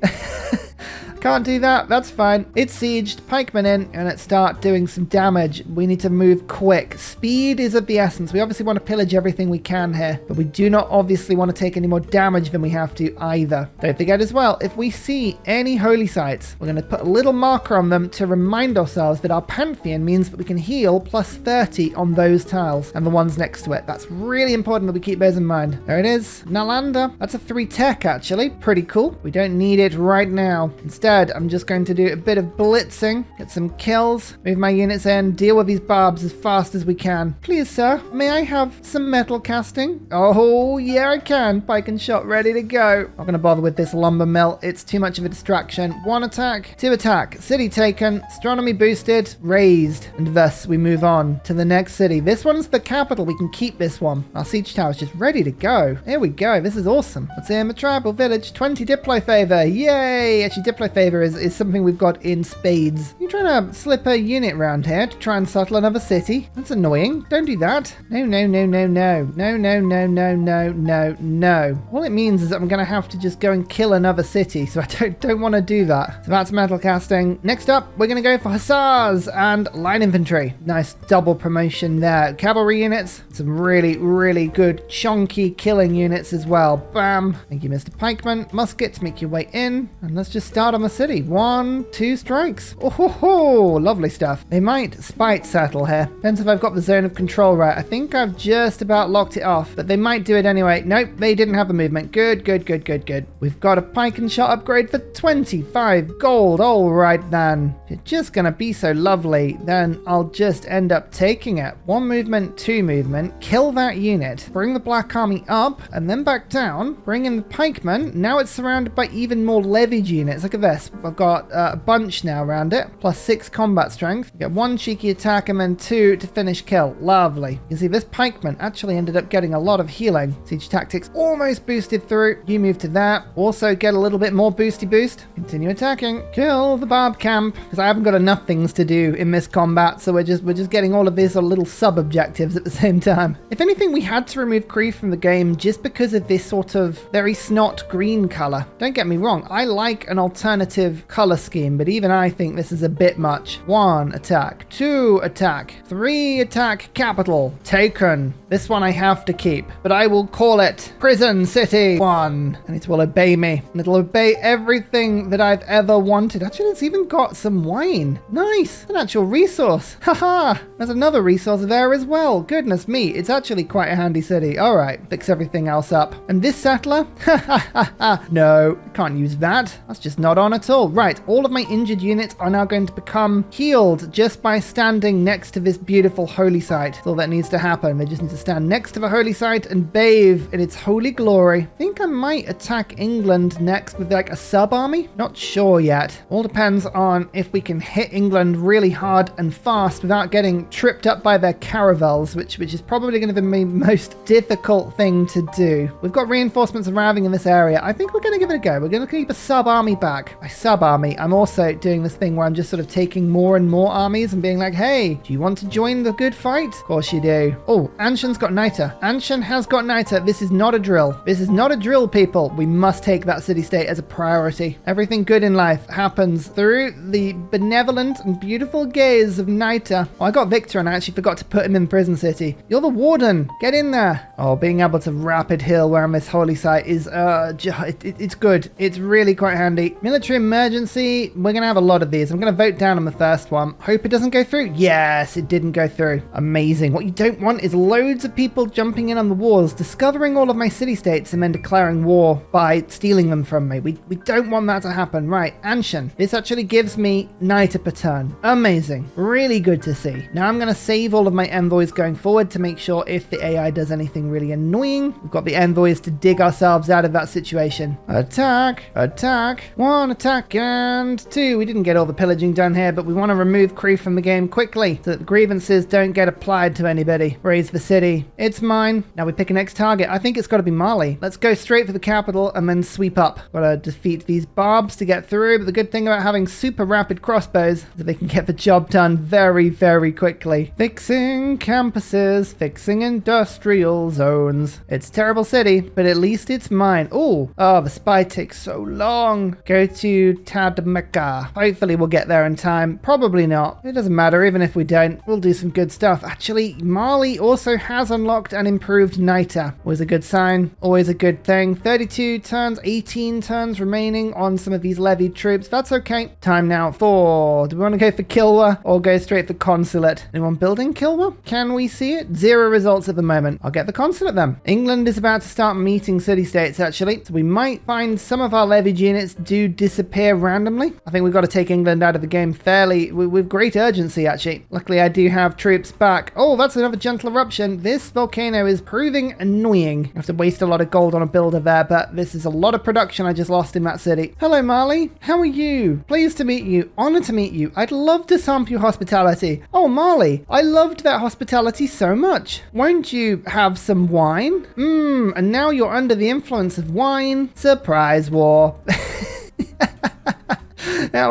Can't do that. That's fine. It's sieged. Pikemen in, and let's start doing some damage. We need to move quick. Speed is of the essence. We obviously want to pillage everything we can here, but we do not obviously want to take any more damage than we have to either. Don't forget as well, if we see any holy sites, we're going to put a little marker on them to remind ourselves that our pantheon means that we can heal +30 on those tiles and the ones next to it. That's really important that we keep those in mind. There it is. Nalanda. That's a 3 tech, actually. Pretty cool. We don't need it right now. Instead, I'm just going to do a bit of blitzing, get some kills, move my units in, deal with these barbs as fast as we can. Please, sir, may I have some metal casting? Oh, yeah, I can. Pike and shot ready to go. Not going to bother with this lumber mill. It's too much of a distraction. 1 attack, 2 attack, city taken, astronomy boosted, raised, and thus we move on to the next city. This one's the capital. We can keep this one. Our siege tower is just ready to go. Here we go. This is awesome. Let's aim a tribal village. 20 Diplo favor. Yay! Actually, Diplo favor favor is something we've got in spades. You're trying to slip a unit around here to try and settle another city. That's annoying. Don't do that. No, no, no, no, no. No, no, no, no, no, no, no. All it means is that I'm going to have to just go and kill another city, so I don't want to do that. So that's metal casting. Next up, we're going to go for hussars and line infantry. Nice double promotion there. Cavalry units, some really, really good chunky killing units as well. Bam. Thank you, Mr. Pikeman. Muskets, make your way in, and let's just start on the city. 1, 2 strikes. Oh ho ho, lovely stuff. They might spite settle here. Depends if I've got the zone of control right. I think I've just about locked it off, but they might do it anyway. Nope, they didn't have the movement. Good, good, good, good, good. We've got a pike and shot upgrade for 25 gold. All right then. If you're just gonna be so lovely, then I'll just end up taking it. 1 movement, 2 movement, kill that unit, bring the black army up, and then back down, bring in the pikemen. Now it's surrounded by even more levied units. Look at this. I've got a bunch now around it, plus 6 combat strength. You get 1 cheeky attack and then 2 to finish kill. Lovely. You can see this pikeman actually ended up getting a lot of healing. Siege tactics almost boosted through. You move to that. Also get a little bit more boosty boost. Continue attacking. Kill the barb camp, because I haven't got enough things to do in this combat, so we're just getting all of these little sub-objectives at the same time. If anything, we had to remove Cree from the game just because of this sort of very snot green color. Don't get me wrong, I like an alternative color scheme, but even I think this is a bit much. 1 attack, 2 attack, 3 attack, capital, taken. This one I have to keep, but I will call it Prison City 1, and it will obey me, and it'll obey everything that I've ever wanted. Actually, it's even got some wine. Nice, an actual resource. Haha, there's another resource there as well. Goodness me, it's actually quite a handy city. All right, fix everything else up. And this settler? No, can't use that. That's just not on at all. Right, all of my injured units are now going to become healed just by standing next to this beautiful holy site. That's all that needs to happen. They just need to stand next to the holy site and bathe in its holy glory. I think I might attack England next with like a sub-army. Not sure yet. All depends on if we can hit England really hard and fast without getting tripped up by their caravels, which is probably going to be the most difficult thing to do. We've got reinforcements arriving in this area. I think we're going to give it a go. We're going to keep a sub-army back. By sub-army, I'm also doing this thing where I'm just sort of taking more and more armies and being like, hey, do you want to join the good fight? Of course you do. Oh, Anshan's got Niter. Anshan has got Niter. This is not a drill. This is not a drill, people. We must take that city-state as a priority. Everything good in life happens through the benevolent and beautiful gaze of Niter. Oh, I got Victor and I actually forgot to put him in Prison City. You're the warden. Get in there. Oh, being able to rapid heal where I'm this holy site is, it's good. It's really quite handy. Military emergency. We're going to have a lot of these. I'm going to vote down on the first one. Hope it doesn't go through. Yes, it didn't go through. Amazing. What you don't want is loads of people jumping in on the walls, discovering all of my city-states and then declaring war by stealing them from me. We don't want that to happen. Right, Anshan. This actually gives me Niter per turn. Amazing. Really good to see. Now I'm going to save all of my envoys going forward to make sure if the AI does anything really annoying, we've got the envoys to dig ourselves out of that situation. Attack, attack, 1 attack and 2. We didn't get all the pillaging done here, but we want to remove Cree from the game quickly so that the grievances don't get applied to anybody. Raise the city. It's mine. Now we pick a next target. I think it's got to be Mali. Let's go straight for the capital and then sweep up. Gotta defeat these barbs to get through, but the good thing about having super rapid crossbows is that they can get the job done very, very quickly. Fixing campuses, fixing industrial zones. It's a terrible city, but at least it's mine. Oh, the spy takes so long. Go to Tadmeka. Hopefully we'll get there in time. Probably not. It doesn't matter, even if we don't. We'll do some good stuff. Actually, Mali also has unlocked and improved Niter. Always a good sign. Always a good thing. 32 turns, 18 turns remaining on some of these levied troops. That's okay. Time now for... Do we want to go for Kilwa or go straight for Consulate? Anyone building Kilwa? Can we see it? 0 results at the moment. I'll get the Consulate then. England is about to start meeting city-states, actually. So we might find some of our levied units do disappear randomly. I think we've got to take England out of the game fairly with great urgency, actually. Luckily, I do have troops back. Oh, that's another gentle eruption. This volcano is proving annoying. I have to waste a lot of gold on a builder there, but this is a lot of production I just lost in that city. Hello, Mali. How are you? Pleased to meet you. Honor to meet you. I'd love to sample your hospitality. Oh, Mali, I loved that hospitality so much. Won't you have some wine? And now you're under the influence of wine. Surprise war. that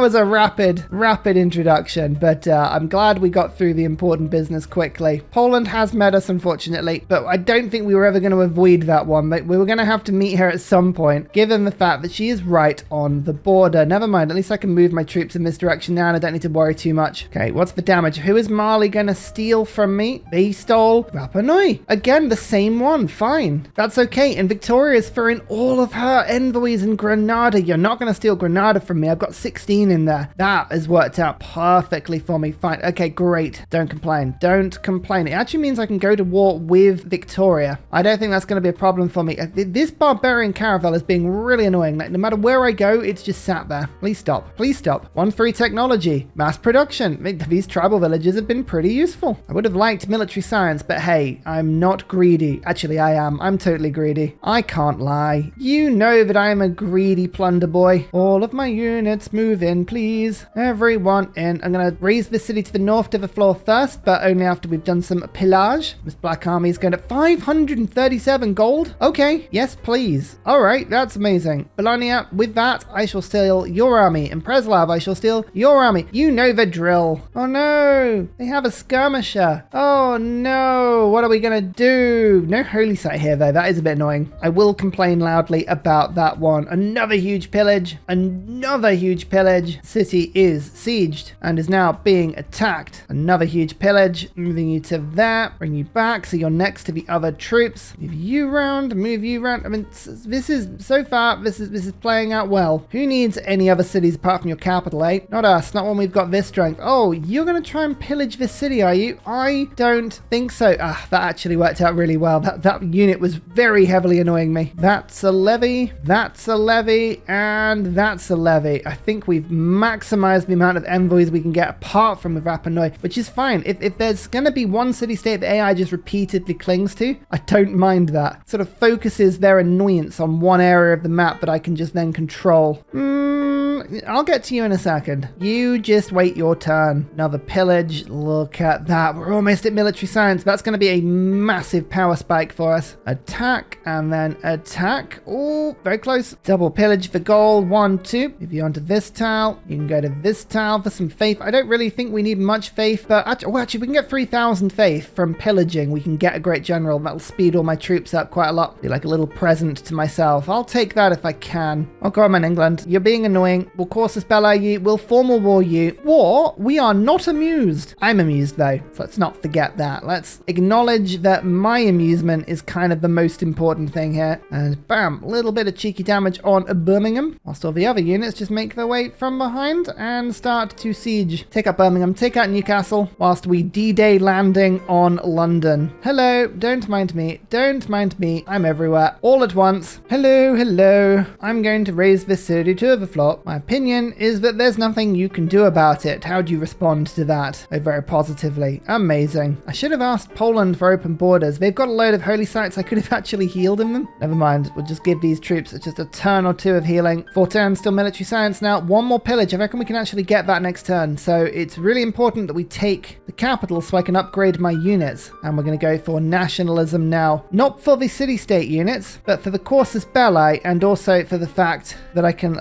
was a rapid introduction, but I'm glad we got through the important business quickly. Poland has met us, unfortunately, but I don't think we were ever going to avoid that one. But we were going to have to meet her at some point, given the fact that she is right on the border. Never mind, at least I can move my troops in this direction now, and I don't need to worry too much. Okay, what's the damage? Who is Mali going to steal from me? They stole Rapa Nui. Again, the same one. Fine. That's okay. And Victoria is throwing all of her envoys in Granada. You're not going to steal Granada from me. I've got 16 in there. That has worked out perfectly for me. Fine. Okay, great. Don't complain. Don't complain. It actually means I can go to war with Victoria. I don't think that's going to be a problem for me. This barbarian caravel is being really annoying. Like, no matter where I go, it's just sat there. Please stop. Please stop. 1-3 technology. Mass production. These tribal villages have been pretty useful. I would have liked military science, but hey, I'm not greedy. Actually, I am. I'm totally greedy. I can't lie. You know that I am a greedy plunder boy. All of my units move in, please. Everyone in. I'm going to raise the city to the north to the floor first, but only after we've done some pillage. This black army is going to 537 gold. Okay. Yes, please. All right. That's amazing. Bologna, with that, I shall steal your army. In Preslav, I shall steal your army. You know the drill. Oh no. They have a skirmisher. Oh no. What are we going to do? No holy site here though. That is a bit annoying. I will complain loudly about that one. Another huge pillage. Another huge pillage. City is sieged and is now being attacked. Another huge pillage. Moving you to there. Bring you back so you're next to the other troops. Move you round. Move you round. I mean, this is so far. This is playing out well. Who needs any other cities apart from your capital, eh? Not us. Not when we've got this strength. Oh, you're going to try and pillage this city, are you? I don't think so. Ah, that actually worked out really well. That unit was very heavily annoying me. That's a levy. That's a levy. And that's a levy. I think we've maximized the amount of envoys we can get apart from with Rapa Nui, which is fine. If there's going to be one city-state that AI just repeatedly clings to, I don't mind that. Sort of focuses their annoyance on one area of the map that I can just then control. I'll get to you in a second. You just wait your turn. Another pillage. Look at that. We're almost at military science. That's going to be a massive power spike for us. Attack and then attack. Oh, very close. Double pillage for gold. 1, 2. If you're onto this tile, you can go to this tile for some faith. I don't really think we need much faith, but actually we can get 3,000 faith from pillaging. We can get a great general. That'll speed all my troops up quite a lot. Be like a little present to myself. I'll take that if I can. Oh, come on, England. You're being annoying. We'll casus belli you. We'll formal war you. War? We are not amused. I'm amused though, so let's not forget that. Let's acknowledge that my amusement is kind of the most important thing here. And bam, a little bit of cheeky damage on Birmingham, whilst all the other units just make their way from behind and start to siege. Take out Birmingham, take out Newcastle, whilst we D-Day landing on London. Hello, don't mind me, don't mind me. I'm everywhere, all at once. Hello, hello. I'm going to raise this city to the floor. My opinion is that there's nothing you can do about it. How do you respond to that? Oh, very positively. Amazing. I should have asked Poland for open borders. They've got a load of holy sites. I could have actually healed in them. Never mind. We'll just give these troops just a turn or two of healing. 4 turns, still military science now. One more pillage. I reckon we can actually get that next turn. So it's really important that we take the capital so I can upgrade my units. And we're going to go for nationalism now. Not for the city-state units, but for the casus belli, and also for the fact that I can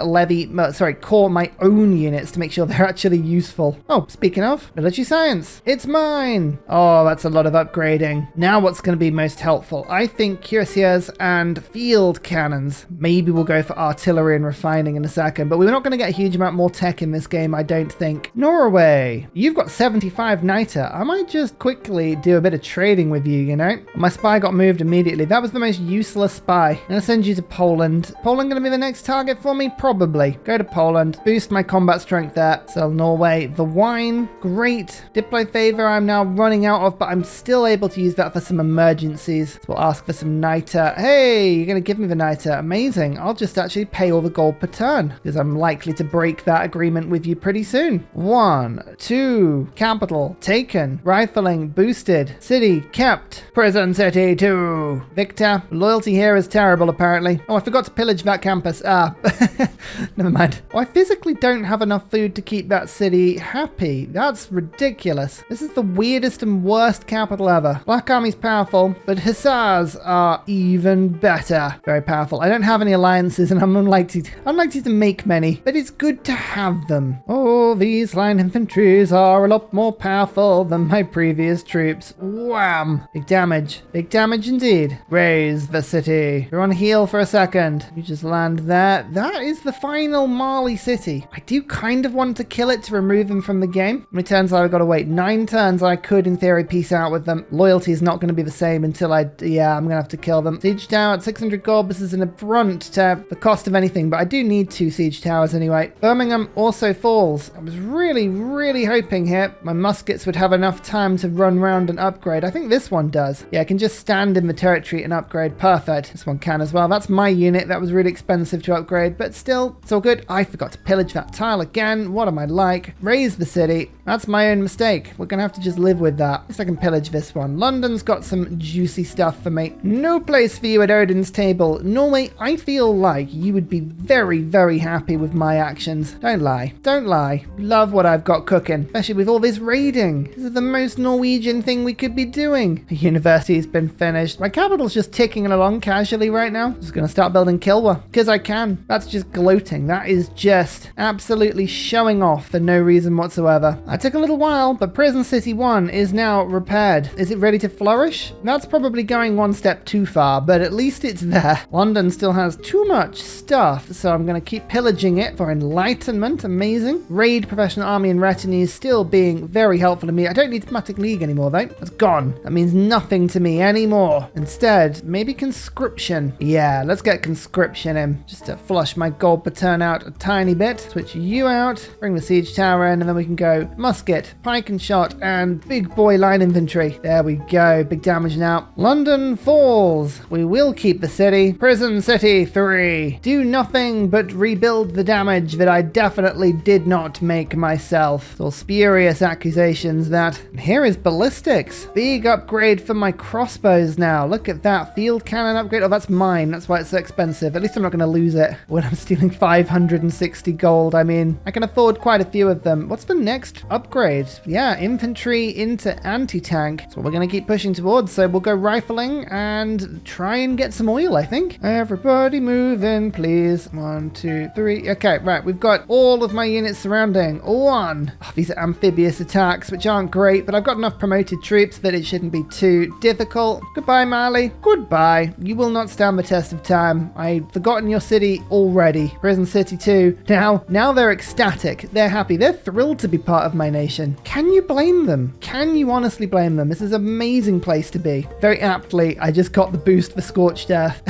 core my own units to make sure they're actually useful. Oh, speaking of, military science. It's mine. Oh, that's a lot of upgrading. Now what's going to be most helpful? I think cuirassiers and field cannons. Maybe we'll go for artillery and refining in a second, but we're not going to get a huge amount more tech in this game, I don't think. Norway, you've got 75 niter. I might just quickly do a bit of trading with you, you know? My spy got moved immediately. That was the most useless spy. I'm going to send you to Poland. Poland going to be the next target for me? Probably. Go to Poland. Boost my combat strength there. Sell Norway. The wine. Great. Diplo favor I'm now running out of, but I'm still able to use that for some emergencies. So we'll ask for some niter. Hey, you're going to give me the niter. Amazing. I'll just actually pay all the gold per turn because I'm likely to break that agreement with you pretty soon. 1, 2. Capital taken. Rifling boosted. City kept. Prison city 2. Victor. Loyalty here is terrible apparently. Oh, I forgot to pillage that campus. Never mind. Oh, I physically don't have enough food to keep that city happy. That's ridiculous. This is the weirdest and worst capital ever. Black Army's powerful, but Hussars are even better. Very powerful. I don't have any alliances and I'm unlikely to make many many, but it's good to have them. Oh, these line infantries are a lot more powerful than my previous troops. Wham! Big damage. Big damage indeed. Raise the city. We're on heal for a second. You just land there. That is the final Mali city. I do kind of want to kill it to remove them from the game. How many turns have I got to wait? 9 turns. I could, in theory, peace out with them. Loyalty is not going to be the same until I'm going to have to kill them. Siege tower at 600 gold. This is an affront to the cost of anything, but I do need 2 siege towers anyway. Birmingham also falls. I was really, really hoping here my muskets would have enough time to run around and upgrade. I think this one does. Yeah, I can just stand in the territory and upgrade. Perfect. This one can as well. That's my unit. That was really expensive to upgrade, but still, it's all good. I forgot to pillage that tile again. What am I like? Raise the city. That's my own mistake. We're going to have to just live with that. At least I can pillage this one. London's got some juicy stuff for me. No place for you at Odin's table. Norway, I feel like you would be very, very happy with my actions. Don't lie. Don't lie. Love what I've got cooking, especially with all this raiding. This is the most Norwegian thing we could be doing. The university's been finished. My capital's just ticking along casually right now. Just going to start building Kilwa because I can. That's just gloating. That is just absolutely showing off for no reason whatsoever. That took a little while, but Prison City 1 is now repaired. Is it ready to flourish? That's probably going one step too far, but at least it's there. London still has too much stuff, so I'm going to keep pillaging it for enlightenment. Amazing. Raid professional army and retinues still being very helpful to me. I don't need Thematic League anymore, though. That's gone. That means nothing to me anymore. Instead, maybe conscription. Yeah, let's get conscription in. Just to flush my gold per turn out a tiny bit. Switch you out. Bring the siege tower in, and then we can go musket, pike and shot, and big boy line infantry. There we go. Big damage now. London falls. We will keep the city. Prison City 3. Do nothing but rebuild the damage that I definitely did not make myself. It's all spurious accusations that. And here is ballistics. Big upgrade for my crossbows now. Look at that. Field cannon upgrade. Oh, that's mine. That's why it's so expensive. At least I'm not going to lose it when I'm stealing 560 gold. I mean, I can afford quite a few of them. What's the next upgrade? Yeah, infantry into anti-tank. That's what we're going to keep pushing towards. So we'll go rifling and try and get some oil, I think. Everybody move in, please. 1, 2, 3. Okay, right. We've got all of my units surrounding. 1. Oh, these are amphibious attacks, which aren't great, but I've got enough promoted troops that it shouldn't be too difficult. Goodbye, Mali. Goodbye. You will not stand the test of time. I've forgotten your city already. Prison City 2. Now they're ecstatic. They're happy. They're thrilled to be part of my nation. Can you blame them? Can you honestly blame them? This is an amazing place to be. Very aptly, I just got the boost for Scorched Earth.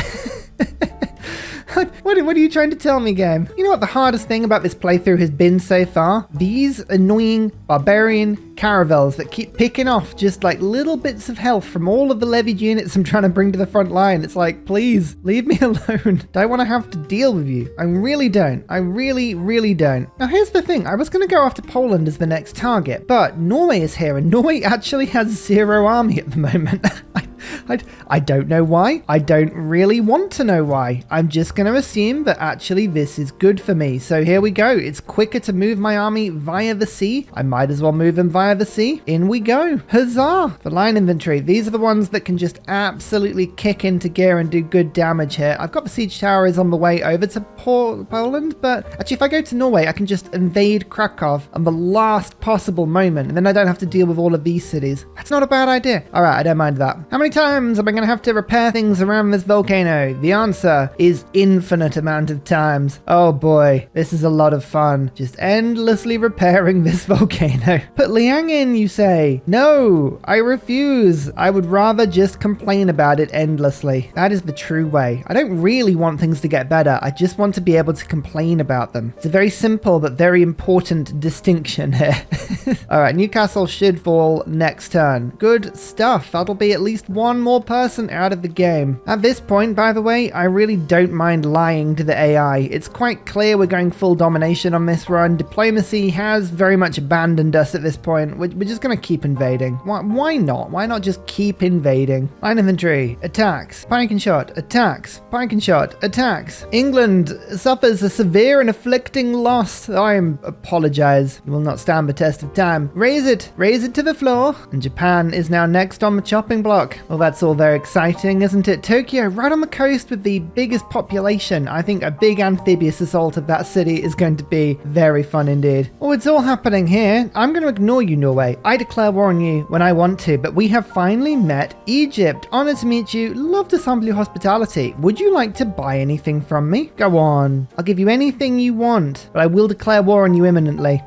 What are you trying to tell me, game? You know what the hardest thing about this playthrough has been so far? These annoying barbarian caravels that keep picking off just like little bits of health from all of the levied units I'm trying to bring to the front line. It's like, please, leave me alone. Don't want to have to deal with you. I really don't. I really, really don't. Now, here's the thing. I was going to go after Poland as the next target, but Norway is here, and Norway actually has 0 army at the moment. I don't know why. I don't really want to know why. I'm just going to assume that actually this is good for me. So here we go. It's quicker to move my army via the sea. I might as well move them via the sea. In we go. Huzzah! For line infantry, these are the ones that can just absolutely kick into gear and do good damage here. I've got the siege towers on the way over to Poland, but actually if I go to Norway, I can just invade Krakow on the last possible moment, and then I don't have to deal with all of these cities. That's not a bad idea. All right, I don't mind that. How many times am I going to have to repair things around this volcano? The answer is infinite amount of times. Oh boy, this is a lot of fun. Just endlessly repairing this volcano. Put Liang in, you say? No, I refuse. I would rather just complain about it endlessly. That is the true way. I don't really want things to get better. I just want to be able to complain about them. It's a very simple but very important distinction here. All right, Newcastle should fall next turn. Good stuff. That'll be at least one more person out of the game. At this point, by the way, I really don't mind lying to the AI. It's quite clear we're going full domination on this run. Diplomacy has very much abandoned us at this point. We're just going to keep invading. Why not? Why not just keep invading? Line infantry, attacks. Pike and shot, attacks. Pike and shot, attacks. England suffers a severe and afflicting loss. I apologize. You will not stand the test of time. Raise it to the floor. And Japan is now next on the chopping block. Well, that's That's all very exciting, isn't it? Tokyo, right on the coast with the biggest population. I think a big amphibious assault of that city is going to be very fun indeed. Oh, it's all happening here. I'm going to ignore you, Norway. I declare war on you when I want to, but we have finally met Egypt. Honored to meet you. Love to sample your hospitality. Would you like to buy anything from me? Go on. I'll give you anything you want, but I will declare war on you imminently.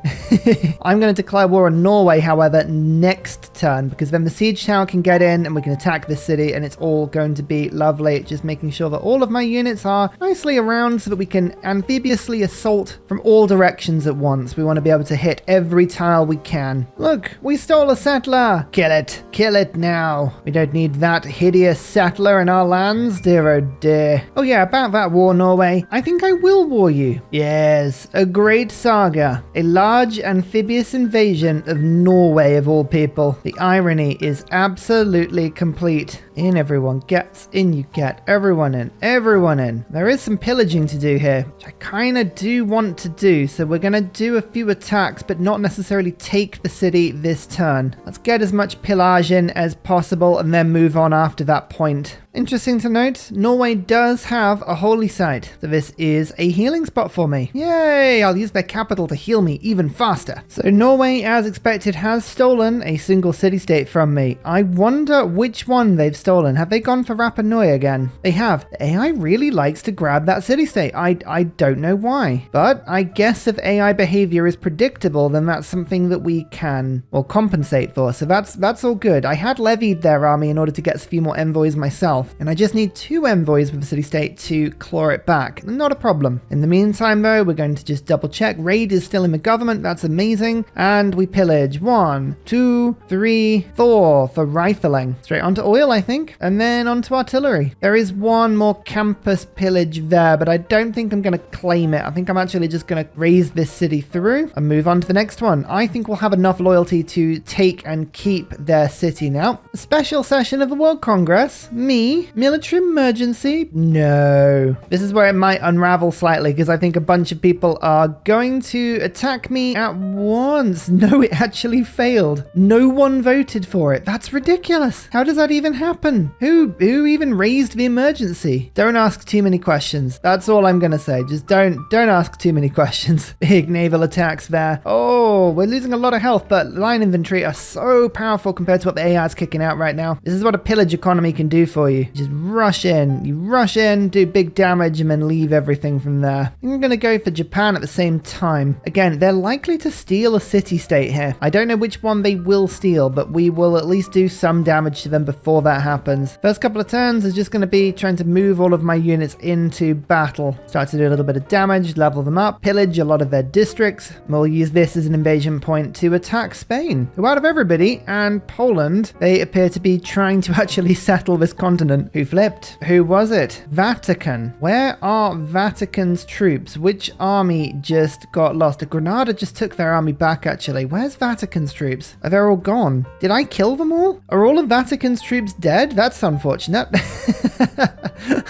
I'm going to declare war on Norway, however, next turn, because then the siege tower can get in and we can attack this city and it's all going to be lovely. Just making sure that all of my units are nicely around so that we can amphibiously assault from all directions at once. We want to be able to hit every tile we can. Look, we stole a settler. Kill it. Kill it now. We don't need that hideous settler in our lands. Dear oh dear. Oh yeah, about that war, Norway. I think I will war you. Yes, a great saga. A large amphibious invasion of Norway of all people. The irony is absolutely complete. In everyone gets, in you get, everyone in, everyone in. There is some pillaging to do here, which I kind of do want to do, so we're going to do a few attacks, but not necessarily take the city this turn. Let's get as much pillage in as possible and then move on after that point. Interesting to note, Norway does have a holy site, so this is a healing spot for me. Yay! I'll use their capital to heal me even faster. So Norway, as expected, has stolen a single city-state from me. I wonder which one they've stolen. Have they gone for Rapa Nui again? They have. The AI really likes to grab that city-state. I don't know why. But I guess if AI behavior is predictable, then that's something that we can, or compensate for. So that's all good. I had levied their army in order to get a few more envoys myself. And I just need 2 envoys with the city-state to claw it back. Not a problem. In the meantime, though, we're going to just double check. Raid is still in the government. That's amazing. And we pillage 1, 2, 3, 4 for rifling. Straight onto oil, I think. And then onto artillery. There is one more campus pillage there, but I don't think I'm going to claim it. I think I'm actually just going to raise this city through and move on to the next one. I think we'll have enough loyalty to take and keep their city now. A special session of the World Congress. Me. Military emergency? No. This is where it might unravel slightly because I think a bunch of people are going to attack me at once. No, it actually failed. No one voted for it. That's ridiculous. How does that even happen? Who even raised the emergency? Don't ask too many questions. That's all I'm going to say. Just don't ask too many questions. Big naval attacks there. Oh, we're losing a lot of health, but line infantry are so powerful compared to what the AI is kicking out right now. This is what a pillage economy can do for you. Just rush in. You rush in, do big damage, and then leave everything from there. I'm going to go for Japan at the same time. Again, they're likely to steal a city-state here. I don't know which one they will steal, but we will at least do some damage to them before that happens. First couple of turns is just going to be trying to move all of my units into battle. Start to do a little bit of damage, level them up, pillage a lot of their districts. We'll use this as an invasion point to attack Spain, who out of everybody, and Poland, they appear to be trying to actually settle this continent. Who flipped? Who was it? Vatican. Where are Vatican's troops? Which army just got lost? Granada just took their army back, actually. Where's Vatican's troops? Are they all gone? Did I kill them all? Are all of Vatican's troops dead? That's unfortunate.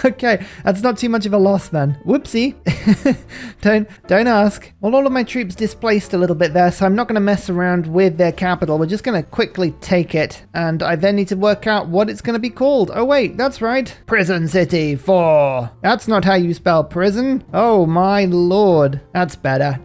Okay, that's not too much of a loss then. Whoopsie. Don't ask. Well, all of my troops displaced a little bit there, so I'm not going to mess around with their capital. We're just going to quickly take it, and I then need to work out what it's going to be called. Oh wait, that's right. Prison City 4. That's not how you spell prison. Oh my lord. That's better.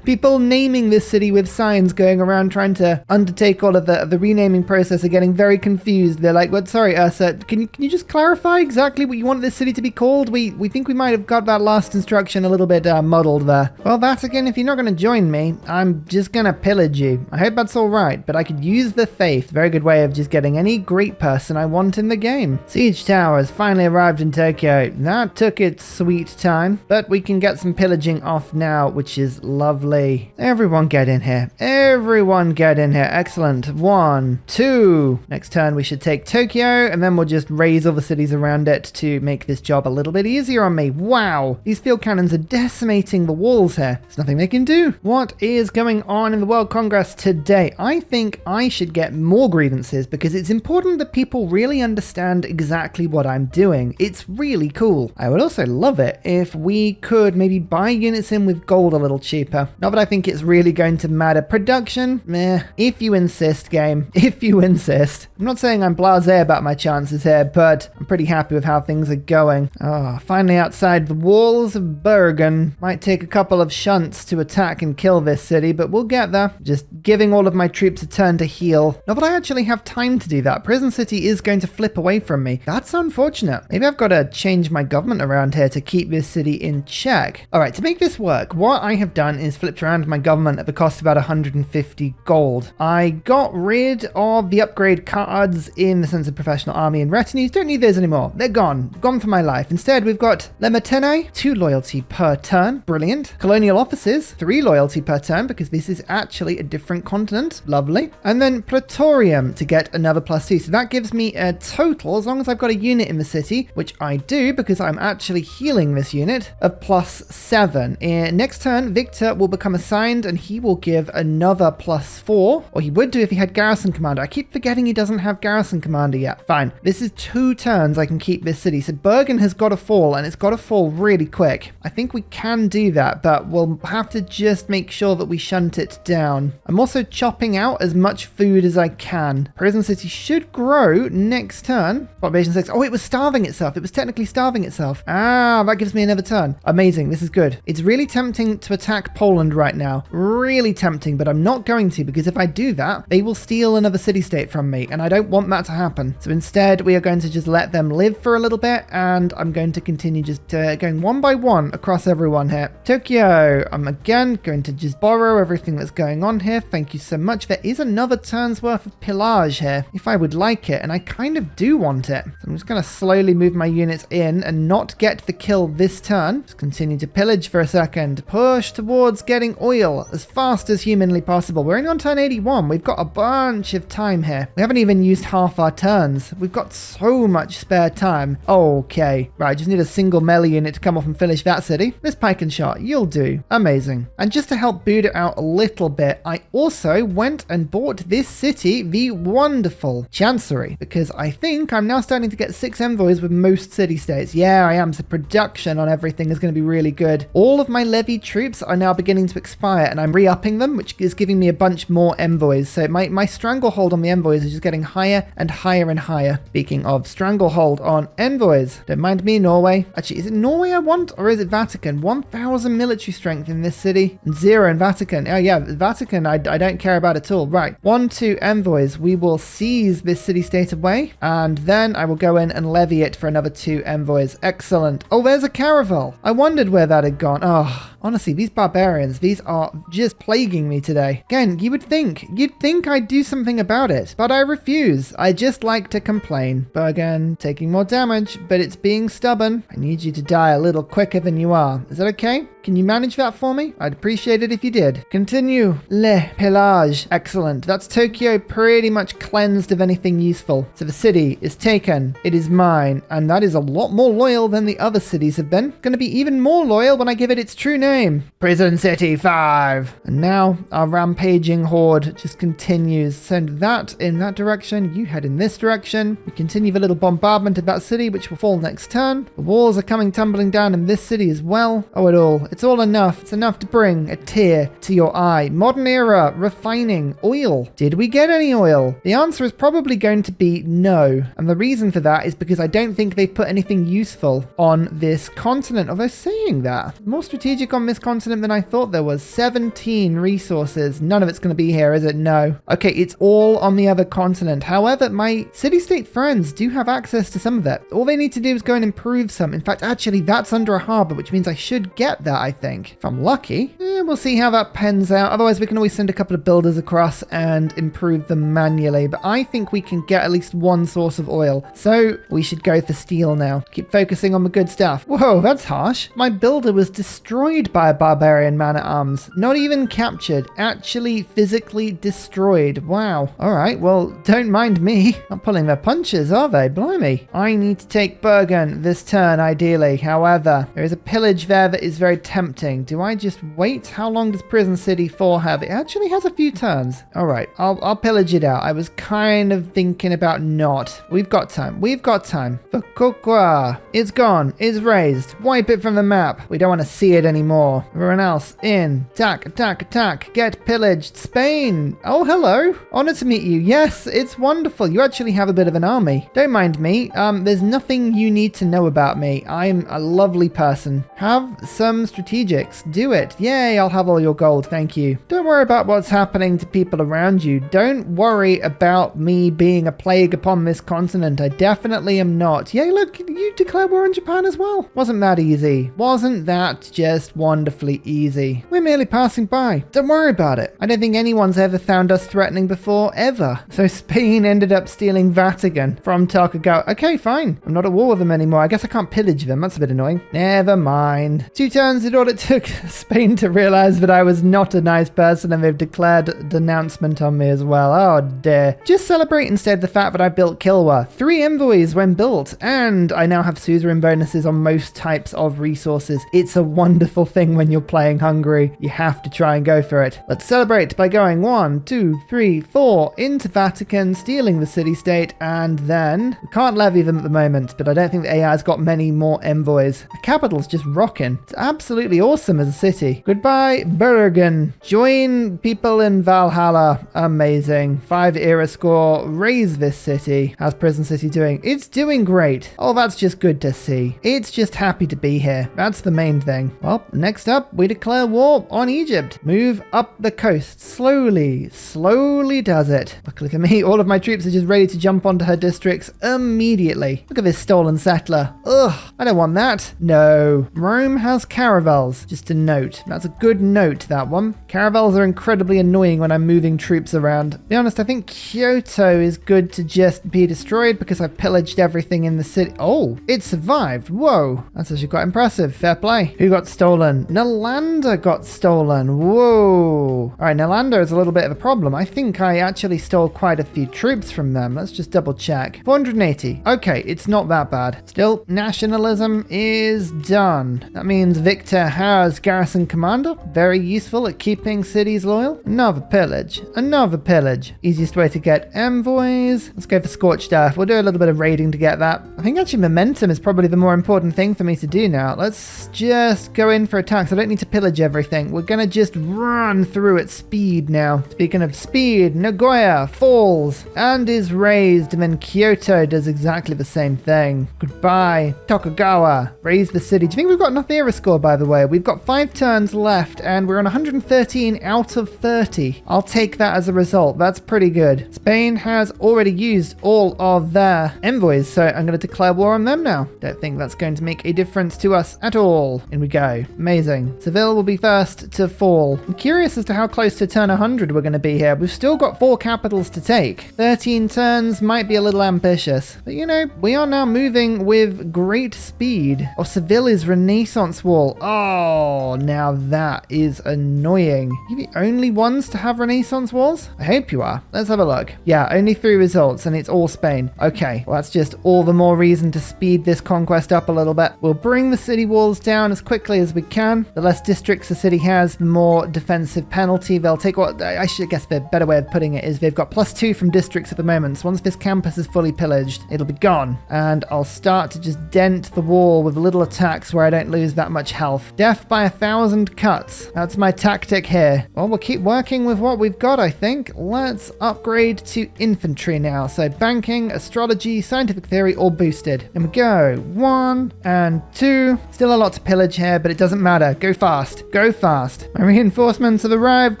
People naming this city with signs going around trying to undertake all of the renaming process are getting very confused. They're like, what? Sorry, sir, can you just clarify exactly what you want this city to be called? We think we might have got that last instruction a little bit muddled there. Well, Vatican, if you're not going to join me, I'm just going to pillage you. I hope that's all right, but I could use the faith. Very good way of just getting any great person I want in the game. Siege tower has finally arrived in Tokyo. That took its sweet time, but we can get some pillaging off now, which is lovely. Everyone get in here. Everyone get in here. Excellent. 1, 2. Next turn we should take Tokyo, and then we'll just raise all the cities around it to make this job a little bit easier on me. Wow. These field cannons are decimating the walls here. There's nothing they can do. What is going on in the World Congress today? I think I should get more grievances because it's important that people really understand understand exactly what I'm doing. It's really cool. I would also love it if we could maybe buy units in with gold a little cheaper. Not that I think it's really going to matter. Production? Meh. If you insist, game. If you insist. I'm not saying I'm blasé about my chances here, but I'm pretty happy with how things are going. Oh, finally outside the walls of Bergen. Might take a couple of shunts to attack and kill this city, but we'll get there. Just giving all of my troops a turn to heal. Not that I actually have time to do that. Prison City is going to flip away from me. That's unfortunate. Maybe I've got to change my government around here to keep this city in check. All right, to make this work, what I have done is flipped around my government at the cost of about 150 gold. I got rid of the upgrade cards in the sense of professional army and retinues. Don't need those anymore. They're gone. Gone for my life. Instead, we've got Lematene, 2 loyalty per turn. Brilliant. Colonial offices, 3 loyalty per turn because this is actually a different continent. Lovely. And then Praetorium to get another +2. So that gives me a total, as long as I've got a unit in the city, which I do because I'm actually healing this unit, of +7. Next turn, Victor will become assigned and he will give another +4, or he would do if he had Garrison Commander. I keep forgetting he doesn't have Garrison Commander yet. Fine. This is 2 turns I can keep this city. So Bergen has got to fall, and it's got to fall really quick. I think we can do that, but we'll have to just make sure that we shunt it down. I'm also chopping out as much food as I can. Prison City should grow next turn. Population 6. Oh, it was starving itself. It was technically starving itself. Ah, that gives me another turn. Amazing. This is good. It's really tempting to attack Poland right now. Really tempting, but I'm not going to, because if I do that, they will steal another city-state from me, and I don't want that to happen. So instead, we are going to just let them live for a little bit, and I'm going to continue just going one by one across everyone here. Tokyo, I'm again going to just borrow everything that's going on here. Thank you so much. There is another turn's worth of pillage here, if I would like it, and I kind of do want it. So I'm just going to slowly move my units in and not get the kill this turn. Just continue to pillage for a second. Push towards getting oil as fast as humanly possible. We're only on turn 81. We've got a bunch of time here. We haven't even used half our turns. We've got so much spare time. Okay. Right, just need a single melee unit to come off and finish that city. This pike and shot, you'll do. Amazing. And just to help boot it out a little bit, I also went and bought this city, the wonderful Chancery, because I think I'm now starting to get 6 envoys with most city-states. Yeah, I am. So production on everything is going to be really good. All of my levied troops are now beginning to expire, and I'm re-upping them, which is giving me a bunch more envoys. So my stranglehold on the envoys is just getting higher and higher and higher. Speaking of stranglehold on envoys, don't mind me, Norway. Actually, is it Norway I want, or is it Vatican? 1,000 military strength in this city, and 0 in Vatican. Oh yeah, Vatican I don't care about at all. Right, 1, 2 envoys. We will seize this city-state away, and then I will go in and levy it for another 2 envoys. Excellent. Oh, there's a caravel. I wondered where that had gone. Oh, honestly, these barbarians, these are just plaguing me today. Again, you'd think I'd do something about it, but I refuse. I just like to complain. Bergen, taking more damage, but it's being stubborn. I need you to die a little quicker than you are. Is that okay? Can you manage that for me? I'd appreciate it if you did. Continue. Le pillage. Excellent. That's Tokyo pretty much cleansed of anything useful. So the city is taken. It is mine. And that is a lot more loyal than the other cities have been. Going to be even more loyal when I give it its true name. Prison City 5. And now our rampaging horde just continues. Send that in that direction. You head in this direction. We continue the little bombardment of that city, which will fall next turn. The walls are coming tumbling down in this city as well. Oh, it's all enough. It's enough to bring a tear to your eye. Modern era, refining, oil. Did we get any oil? The answer is probably going to be no. And the reason for that is because I don't think they've put anything useful on this continent. Although saying that, more strategic on this continent than I thought there was. 17 resources. None of it's going to be here, is it? No. Okay, it's all on the other continent. However, my city-state friends do have access to some of it. All they need to do is go and improve some. In fact, actually, that's under a harbor, which means I should get that, I think. If I'm lucky. We'll see how that pans out. Otherwise, we can always send a couple of builders across and improve them manually. But I think we can get at least one source of oil. So we should go for steel now. Keep focusing on the good stuff. Whoa, that's harsh. My builder was destroyed by a barbarian man-at-arms. Not even captured. Actually physically destroyed. Wow. All right, well, don't mind me. Not pulling their punches, are they? Blimey. I need to take Bergen this turn, ideally. However, there is a pillage there that is very tempting. Do I just wait? How long does Prison City 4 have? It actually has a few turns. All right, I'll pillage it out. I was kind of thinking about not, not? We've got time. We've got time. Fukuoka. It's gone. It's razed. Wipe it from the map. We don't want to see it anymore. Everyone else, in. Attack, attack, attack. Get pillaged. Spain. Oh, hello. Honored to meet you. Yes, it's wonderful. You actually have a bit of an army. Don't mind me. There's nothing you need to know about me. I'm a lovely person. Have some strategics. Do it. Yay, I'll have all your gold. Thank you. Don't worry about what's happening to people around you. Don't worry about me being a plague upon this continent. I definitely am not. Yay, look, you declare war on Japan as well. Wasn't that easy? Wasn't that just wonderfully easy? We're merely passing by. Don't worry about it. I don't think anyone's ever found us threatening before, ever. So Spain ended up stealing Vatican from Tokugawa. Okay, fine. I'm not at war with them anymore. I guess I can't pillage them. That's a bit annoying. Never mind. 2 turns is all it took Spain to realize that I was not a nice person, and they've declared denouncement on me as well. Oh dear. Just celebrate instead the fact that I built Kilwa. 3 envoys when built, and I now have suzerain bonuses on most types of resources. It's a wonderful thing when you're playing Hungary. You have to try and go for it. Let's celebrate by going 1, 2, 3, 4 into Vatican, stealing the city-state, and then we can't levy them at the moment, but I don't think the AI's got many more envoys. The capital's just rocking. It's absolutely awesome as a city. Goodbye, Bergen. Join people in Valhalla. Amazing. 5 era score. Raise this city. How's Prison City doing? It's doing great. Oh, that's just good to see. It's just happy to be here. That's the main thing. Well, next up, we declare war on Egypt. Move up the coast. Slowly. Slowly does it. Luckily for me, all of my troops are just ready to jump onto her districts immediately. Look at this stolen settler. Ugh, I don't want that. No. Rome has caravels. Just a note. That's a good note, that one. Caravels are incredibly annoying when I'm moving troops around. To be honest, I think Kyoto is good to just be destroyed because I've pillaged everything in the city. Oh, it survived. Whoa. That's actually quite impressive. Fair play. Who got stolen? Nalanda got stolen. Whoa. All right, Nalanda is a little bit of a problem. I think I actually stole quite a few troops from them. Let's just double check. 480. Okay, it's not that bad. Still, nationalism is done. That means Victor has garrison commander. Very useful at keeping cities loyal. Another pillage. Another pillage. Easiest way to get envoys. Let's go for Scorched Earth. We'll do a little bit of raiding to get that. I think actually momentum is probably the more important thing for me to do now. Let's just go in for attacks. I don't need to pillage everything. We're gonna just run through at speed now. Speaking of speed, Nagoya falls and is raised, and then Kyoto does exactly the same thing. Goodbye, Tokugawa. Raise the city. Do you think we've got enough era score, by the way? We've got 5 turns left, and we're on 113 out of 30. I'll take that as a result. That's pretty good. Spain has already used all of their envoys, so I'm going to declare war on them now. Don't think that's going to make a difference to us at all. In we go. Amazing. Seville will be first to fall. I'm curious as to how close to turn 100 we're going to be here. We've still got 4 capitals to take. 13 turns might be a little ambitious, but you know, we are now moving with great speed. Oh, Seville is Renaissance wall. Oh, now that is annoying. Are you the only ones to have Renaissance walls? I hope you are. Let's have a look. Yeah, only 3 results, and it's all Spain. Okay, well, that's just all the more reason to speed this conquest up a little bit. We'll bring the city walls down as quickly as we can. The less districts a city has, the more defensive penalty they'll take. What I should guess the better way of putting it is they've got +2 from districts at the moment. So once this campus is fully pillaged, it'll be gone. And I'll start to just dent the wall with little attacks where I don't lose that much health. Death by 1,000 cuts. That's my tactic here. Well, we'll keep working with what we've got, I think. Let's upgrade to infantry now. So banking, astrology, scientific theory, all boosted. And we go. 1 and 2. Still a lot to pillage here, but it doesn't matter. Go fast. Go fast. My reinforcements have arrived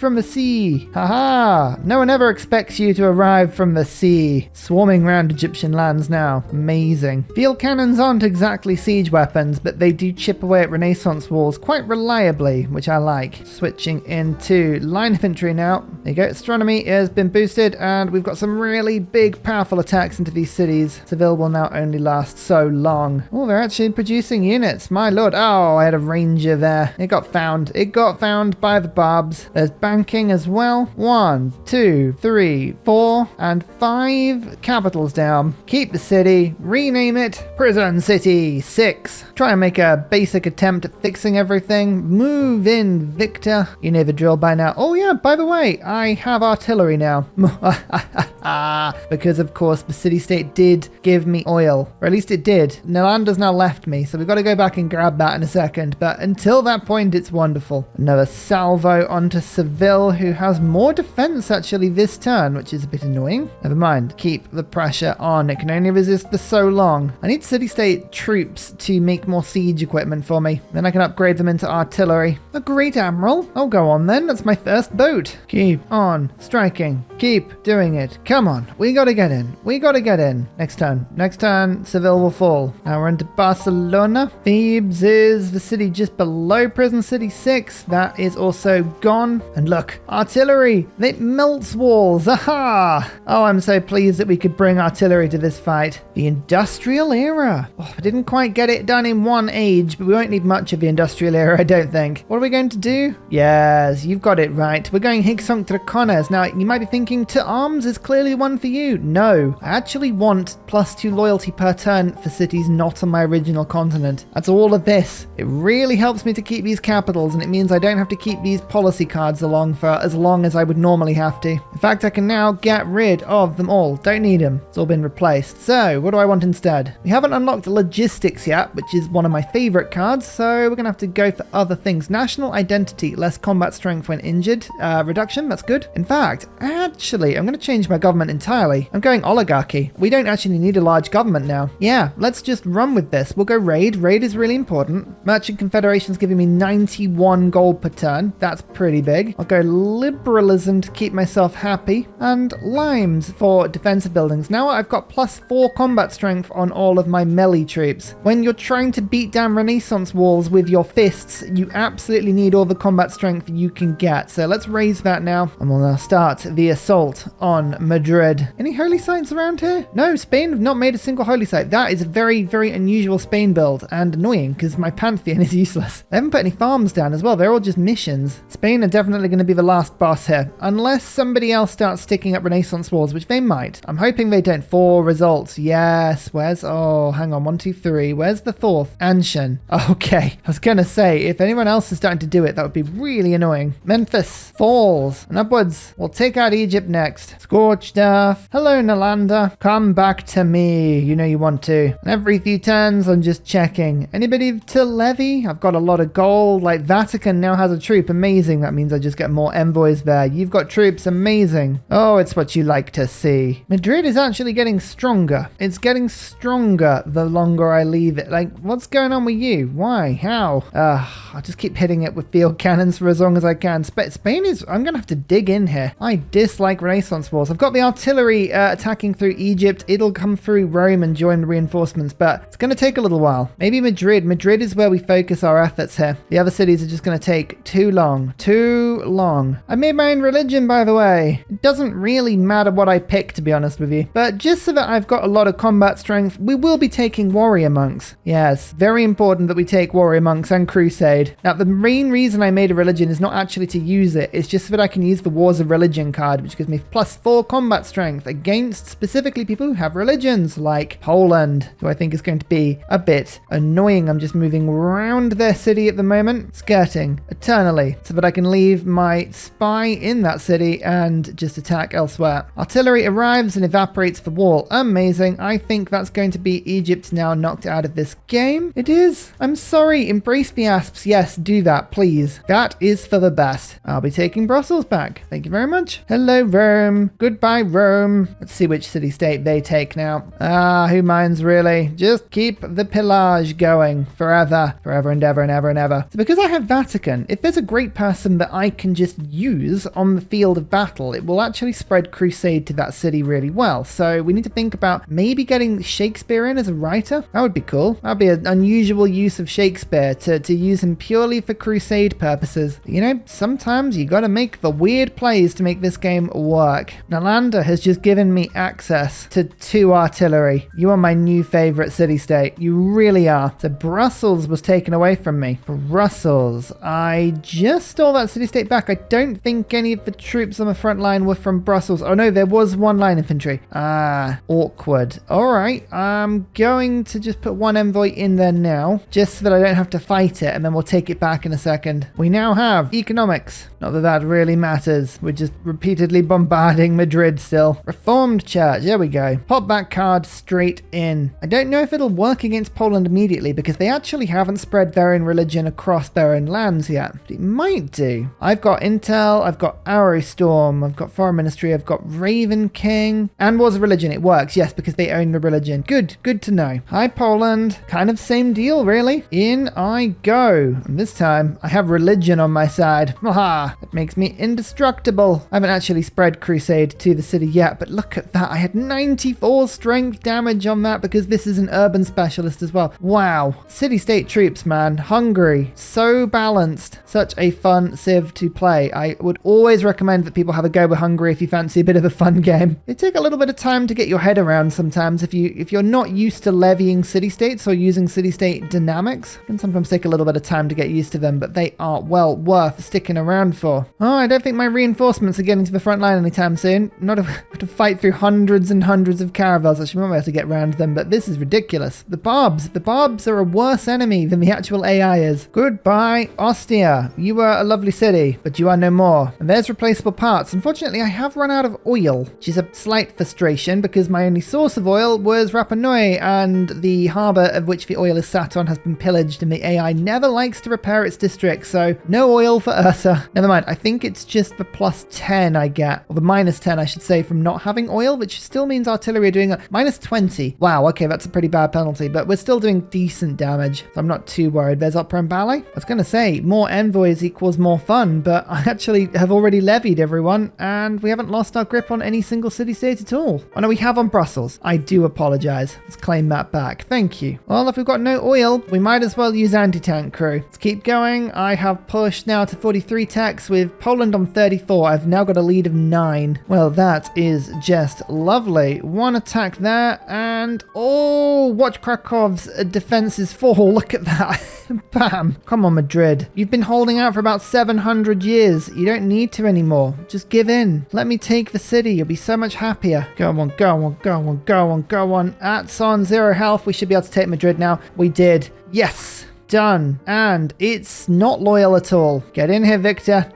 from the sea. Haha. No one ever expects you to arrive from the sea. Swarming around Egyptian lands now. Amazing. Field cannons aren't exactly siege weapons, but they do chip away at Renaissance walls quite reliably, which I like. Switching into line infantry now. There you go. Astronomy has been boosted, and we've got some really big, powerful attacks into these cities. Seville will now only last so long. Oh, they're actually producing units. My lord. Oh, I had a ranger there. It got found. It got found by the Barbs. There's banking as well. 1, 2, 3, 4, and 5 capitals down. Keep the city. Rename it Prison City 6. Try and make a basic attempt at fixing everything. Move in, Victor. You know the drill by now. Oh yeah, by the way, I have artillery now. Because of course the city-state did give me oil, or at least it did. Nalanda's now left me, so we've got to go back and grab that in a second, but until that point it's wonderful. Another salvo onto Seville, who has more defense actually this turn, which is a bit annoying. Never mind, keep the pressure on. It can only resist for so long. I need city-state troops to make more siege equipment for me, then I can upgrade them into artillery. A great admiral. I'll go on then, that's my first boat. Keep on striking, keep doing it. Come on, we gotta get in, we gotta get in. Next turn Seville will fall. Now we're into Barcelona. Thebes is the city just below Prison City 6. That is also gone. And look, artillery, it melts walls. Aha! Oh, I'm so pleased that we could bring artillery to this fight. The industrial era. Oh, I didn't quite get it done in one age, but we won't need much of the industrial era, I don't think. What are we going to do? Yes, you've got it right. We're going Hic Sunt Dracones. Now, you might be thinking, to arms is clearly one for you. No, I actually want +2 loyalty per turn for cities not on my original continent. That's all of this. It really helps me to keep these capitals, and it means I don't have to keep these policy cards along for as long as I would normally have to. In fact, I can now get rid of them all. Don't need them. It's all been replaced. So, what do I want instead? We haven't unlocked logistics yet, which is one of my favorite cards, so we're gonna have to go for other things. National identity, less combat strength when injured. Reduction, that's good. In fact, actually, I'm gonna change my government entirely. I'm going oligarchy. We don't actually need a large government now. Yeah, let's just run with this. We'll go raid. Raid is really important. Merchant Confederation's giving me 91 gold per turn. That's pretty big. I'll go liberalism to keep myself happy. And limes for defensive buildings. Now I've got +4 combat strength on all of my melee troops. When you're trying to beat down Renaissance walls with your fists, you absolutely need all the combat strength you can get. So let's raise that now. And we'll now start the assault on Madrid. Any holy sites around here? No, Spain have not made a single holy site. That is a very, very unusual Spain build and annoying because my Pantheon is useless. They haven't put any farms down as well. They're all just missions. Spain are definitely going to be the last boss here, unless somebody else starts sticking up Renaissance walls, which they might. I'm hoping they don't. 4 results. Yes. Where's, oh, hang on. 1, 2, 3. Where's the 4th? Anshan. Okay. I was going to say, if anyone else is starting to do it, that would be really annoying. Memphis falls and upwards. We'll take out Egypt next. Scorched Earth. Hello, Nalanda. Come back to me. You know you want to. And every few turns, I'm just checking. Anybody to levy? I've got a lot of gold. Like, Vatican now has a troop. Amazing. That means I just get more envoys there. You've got troops. Amazing. Oh, it's what you like to see. Madrid is actually getting stronger. It's getting stronger the longer I leave it. Like, what's going on with you? Why? How? I'll just keep hitting it with field cannons for as long as I can. Spain is... I'm going to have to dig in here. I dislike Renaissance wars. I've got the artillery attacking through Egypt. It'll come through Rome and join the reinforcements, but it's going to take a little while. Maybe Madrid. Madrid is where we focus our efforts here. The other cities are just going to take too long. Too long. I made my own religion, by the way. It doesn't really matter what I pick, to be honest with you. But just so that I've got a lot of combat strength, we will be taking warrior monks. Yes, very important that we take warrior monks and crusade. Now, the main reason I made a religion is not actually to use it. It's just so that I can use the Wars of Religion card, which gives me +4 combat strength against specifically people who have religions, like Poland, who I think is going to be a bit annoying. I'm just moving around their city at the moment, skirting eternally, so that I can leave my spy in that city and just attack elsewhere. Artillery arrives and evaporates the wall. Amazing. I think that's going to be Egypt now knocked out of this game. It is. I'm sorry. Embrace the asps. Yes, do that, please. That is for the best. I'll be taking Brussels back. Thank you very much. Hello, Rome. Goodbye, Rome. Let's see which city-state they take now. Who minds, really? Just keep the pillage going forever. Forever and ever and ever and ever. So because I have Vatican, if there's a great person that I can just use on the field of battle, it will actually spread crusade to that city really well. So we need to think about maybe getting Shakespeare in as a writer. That would be cool. That would be an unusual use of Shakespeare to use him purely for crusade purposes. You know, sometimes you gotta make the weird plays to make this game work. Nalanda has just given me access to 2 artillery. You are my new favorite city-state. You really are. So Brussels was taken away from me. Brussels. I just stole that city-state back. I don't think any of the troops on the front line were from Brussels. Oh no, there was 1 line infantry. Awkward. Alright, I'm going to just put 1 envoy in there now, just so that I don't have to fight it, and then we'll take it back in a second. We now have economics. Not that that really matters. We're just repeatedly bombarding Madrid still. Reformed Church. There we go. Pop that card straight in. I don't know if it'll work against Poland immediately because they actually haven't spread their own religion across their own lands yet. But it might do. I've got Intel, I've got Arrowstorm, I've got Foreign Ministry, I've got Raven King, and Wars of Religion. It works, yes, because they own the religion. Good to know. Hi, Poland. Kind of same deal, really. In I go. And this time, I have religion on my side. Haha, that makes me indestructible. I haven't actually spread Crusade to the city yet, but look at that. I had 94 strength damage on that because this is an urban specialist as well. Wow. City-state troops, man. Hungary. So balanced. Such a fun civ to play. I would always recommend that people have a go with Hungary if you fancy a bit of a fun game. They take a little bit of time to get your head around sometimes if you're not used to levying city-states or using city-state dynamics. It can sometimes take a little bit of time to get used to them, but they are well worth sticking around for. Oh, I don't think my reinforcements are getting to the front line anytime soon. Not to fight through hundreds and hundreds of caravels. Actually, we might be able to get around them, but this is ridiculous. The Barbs are a worse enemy than the actual AI is. Goodbye, Ostia. You were a lovely city, but you are no more. And there's replaceable parts. Unfortunately, I have run out of oil, which is a slight frustration because my only source of oil was Rapa Nui, and the harbour of which the oil is sat on has been pillaged, and the AI never likes to repair its district, so no oil for Ursa. Never mind, I think it's just the plus 10 I get, or the minus 10 I should say, from not having oil, which still means artillery are doing a minus 20. Wow, okay, that's a pretty bad penalty, but we're still doing decent damage, so I'm not too worried. There's Opera and Ballet. I was going to say, more envoys equals more fun, but I actually have already levied everyone, and we haven't lost our grip on any single city-state at all. Oh no, we have on Brussels. I do apologise. Let's claim that back. Thank you. Well, if we've got no oil, we might as well use anti-tank crew. Let's keep going. I have pushed now to 43 techs with Poland on 34. I've now got a lead of 9. Well, that is just lovely. One attack there, and oh, watch Krakow's defences fall. Look at that. Bam. Come on, Madrid. You've been holding out for about 700 years. You don't need to anymore. Just give in. Let me take the city. You'll be so much happier. Go on, go on, go on, go on, go on. That's on 0 health. We should be able to take Madrid now. We did. Yes. Done. And it's not loyal at all. Get in here, Victor.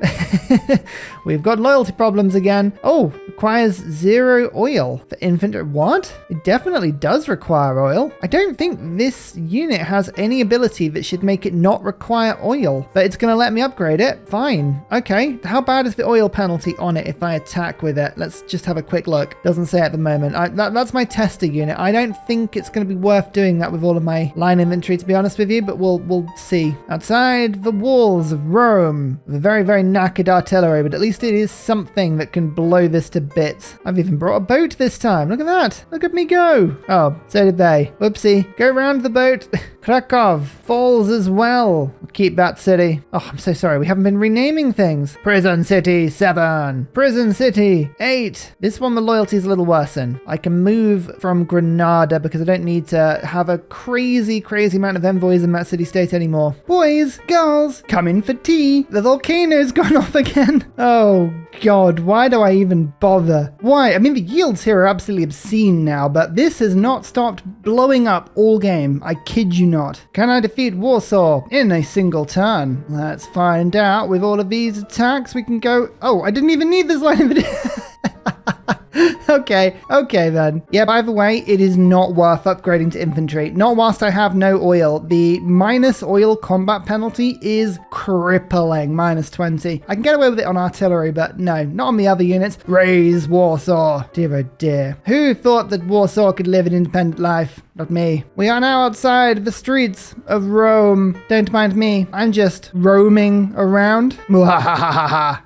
We've got loyalty problems again. Oh, requires 0 oil for infantry. What? It definitely does require oil. I don't think this unit has any ability that should make it not require oil, but it's going to let me upgrade it. Fine. Okay. How bad is the oil penalty on it if I attack with it? Let's just have a quick look. Doesn't say at the moment. That's my tester unit. I don't think it's going to be worth doing that with all of my line infantry, to be honest with you, but we'll see. Outside the walls of Rome, the very, very knackered artillery, but at least it is something that can blow this to bits. I've even brought a boat this time. Look at that. Look at me go. Oh, so did they. Whoopsie. Go round the boat. Krakow falls as well. We'll keep that city. Oh, I'm so sorry. We haven't been renaming things. Prison City 7. Prison City 8. This one, the loyalty is a little worse in. I can move from Granada because I don't need to have a crazy, crazy amount of envoys in that city-state anymore. Boys, girls, come in for tea. The volcano's gone off again. Oh, God. Why do I even bother? Why? I mean, the yields here are absolutely obscene now, but this has not stopped blowing up all game. I kid you not. Can I defeat Warsaw in a single turn? Let's find out. With all of these attacks, we can go... Oh, I didn't even need this line of video. Okay then. Yeah, by the way, it is not worth upgrading to infantry. Not whilst I have no oil. The minus oil combat penalty is crippling. Minus 20. I can get away with it on artillery, but no, not on the other units. Raise Warsaw. Dear oh dear. Who thought that Warsaw could live an independent life? Not me. We are now outside the streets of Rome. Don't mind me. I'm just roaming around. I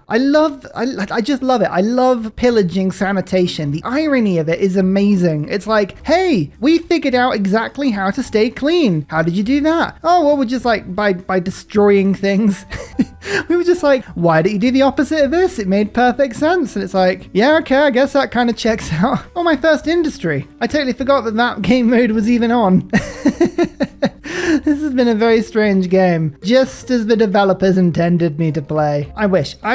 just love it. I love pillaging sanitation. The irony of it is amazing. It's like, hey, we figured out exactly how to stay clean. How did you do that? Oh, well, we're just like by destroying things. We were just like, why don't you do the opposite of this? It made perfect sense. And it's like, yeah, okay, I guess that kind of checks out. Oh, my first industry. I totally forgot that game mode was even on. This is has been a very strange game, just as the developers intended me to play. I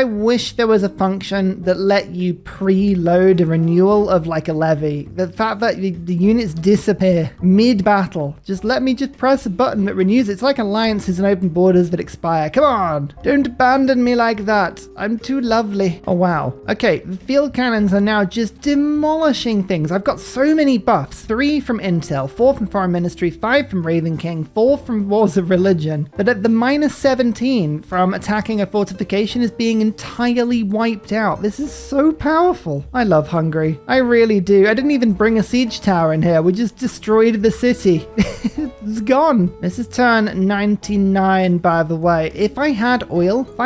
wish there was a function that let you preload a renewal of like a levy. The fact that the units disappear mid-battle. Just let me just press a button that renews. It's like alliances and open borders that expire. Come on, don't abandon me like that. I'm too lovely. Oh wow. Okay, the field cannons are now just demolishing things. I've got so many buffs. 3 from Intel, 4 from Foreign Ministry, 5 from Raven King, 4 from Wars of Religion. But at the -17 from attacking a fortification is being entirely wiped out. This is so powerful. I love Hungary. I really do. I didn't even bring a siege tower in here. We just destroyed the city. It's gone. This is turn 99, by the way. If I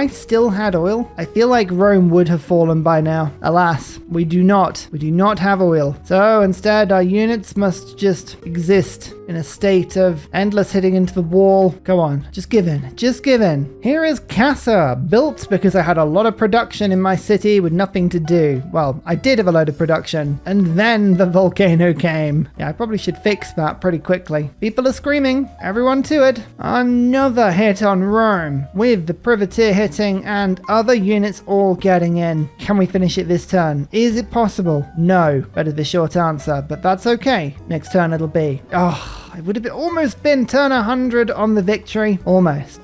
still had oil, I feel like Rome would have fallen by now. Alas, we do not. We do not have oil. So instead, our units must just exist in a state of endless hitting into the wall. Go on, just give in. Just give in. Here is Casa, built because I had a lot of production in my city with nothing to do. Well, I did have a load of production, and then the volcano came. Yeah, I probably should fix that pretty quickly. People are screaming. Everyone to it. Another hit on Rome, with the privateer hitting and other units all getting in. Can we finish it this turn? Is it possible? No. That is the short answer, but that's okay. Next turn it'll be. Oh, it would have almost been turn 100 on the victory. Almost.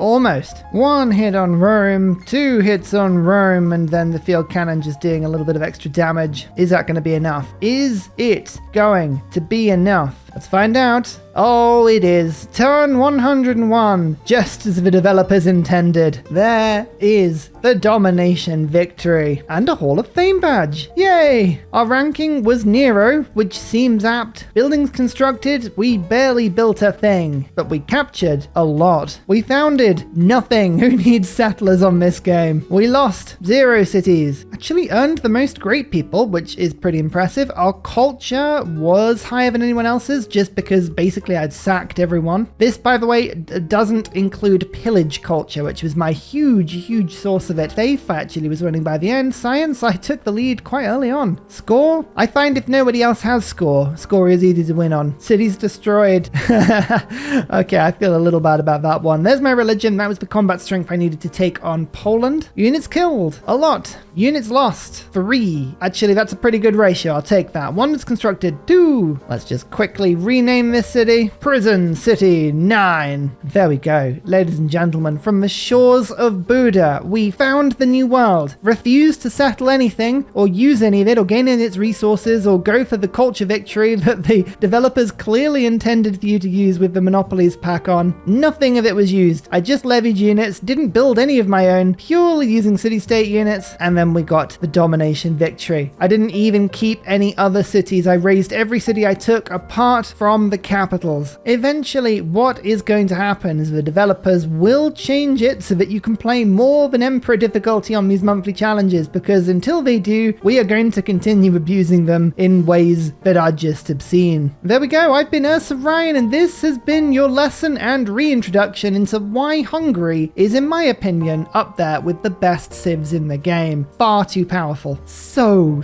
1 hit on Rome, 2 hits on Rome, and then the field cannon just doing a little bit of extra damage. Is that going to be enough? Is it going to be enough? Let's find out. Oh, it is. Turn 101, just as the developers intended. There is the Domination victory. And a Hall of Fame badge. Yay! Our ranking was Nero, which seems apt. Buildings constructed, we barely built a thing. But we captured a lot. We founded nothing. Who needs settlers on this game? We lost 0 cities. Actually earned the most great people, which is pretty impressive. Our culture was higher than anyone else's, just because basically I'd sacked everyone. This, by the way, doesn't include pillage culture, which was my huge source of it. Faith actually was winning by the end. Science, I took the lead quite early on. Score, I find if nobody else has score is easy to win on. Cities destroyed. Okay, I feel a little bad about that one. There's my religion. That was the combat strength I needed to take on Poland. Units killed, a lot. Units lost, 3. Actually, that's a pretty good ratio. I'll take that. 1 that's constructed, 2. Let's just quickly rename this city. Prison City 9. There we go. Ladies and gentlemen, from the shores of Buddha, we found the new world. Refused to settle anything, or use any of it, or gain any of its resources, or go for the culture victory that the developers clearly intended for you to use with the Monopolies pack on. Nothing of it was used. I just levied units, didn't build any of my own, purely using city-state units, and then we got the Domination victory. I didn't even keep any other cities. I raised every city I took apart from the capitals. Eventually, what is going to happen is the developers will change it so that you can play more than Emperor difficulty on these monthly challenges, because until they do, we are going to continue abusing them in ways that are just obscene. There we go. I've been Ursa Ryan, and this has been your lesson and reintroduction into why Hungary is, in my opinion, up there with the best civs in the game. Far too powerful. So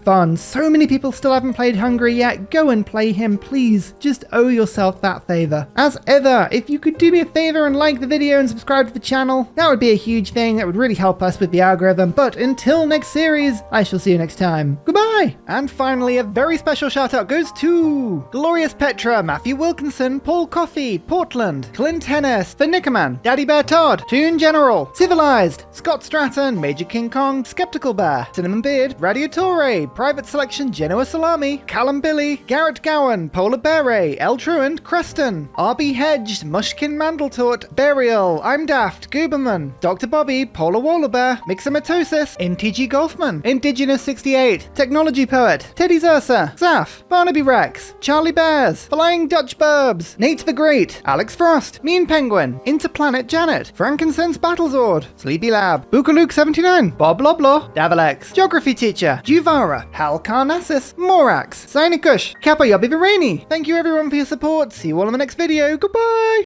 fun. So many people still haven't played Hungary yet. Go and play him, please. Just owe yourself that favor. As ever, if you could do me a favor and like the video and subscribe to the channel, that would be a huge thing. That would really help us with the algorithm. But until next series, I shall see you next time. Goodbye! And finally, a very special shout out goes to Glorious Petra, Matthew Wilkinson, Paul Coffey, Portland, Clint Hennis, The Nickerman, Daddy Bear Todd, Toon General, Civilized, Scott Stratton, Major King Kong, Skeptical Bear, Cinnamon Beard, Radiatore, Private Selection, Genoa Salami, Callum Billy, Garrett Gowan, Polar Beret, El Truant, Creston, RB Hedged, Mushkin Mandletort, Burial, I'm Daft, Gooberman, Dr. Bobby, Polar Waller Bear, Mixomatosis, MTG Golfman, Indigenous 68, Technology Poet, Teddy Zursa, Zaf, Barnaby Rex, Charlie Bears, Flying Dutch Burbs, Nate the Great, Alex Frost, Mean Penguin, Interplanet Janet, Frankincense Battlezord, Sleepy Lab, Bookaluk 79, Bob Loblaw, Davalex, Geography Teacher, Juvara, Hal Carnassus, Morax, Sinikush, Kappa Yobby Virani. Thank you everyone for your support. See you all in the next video. Goodbye!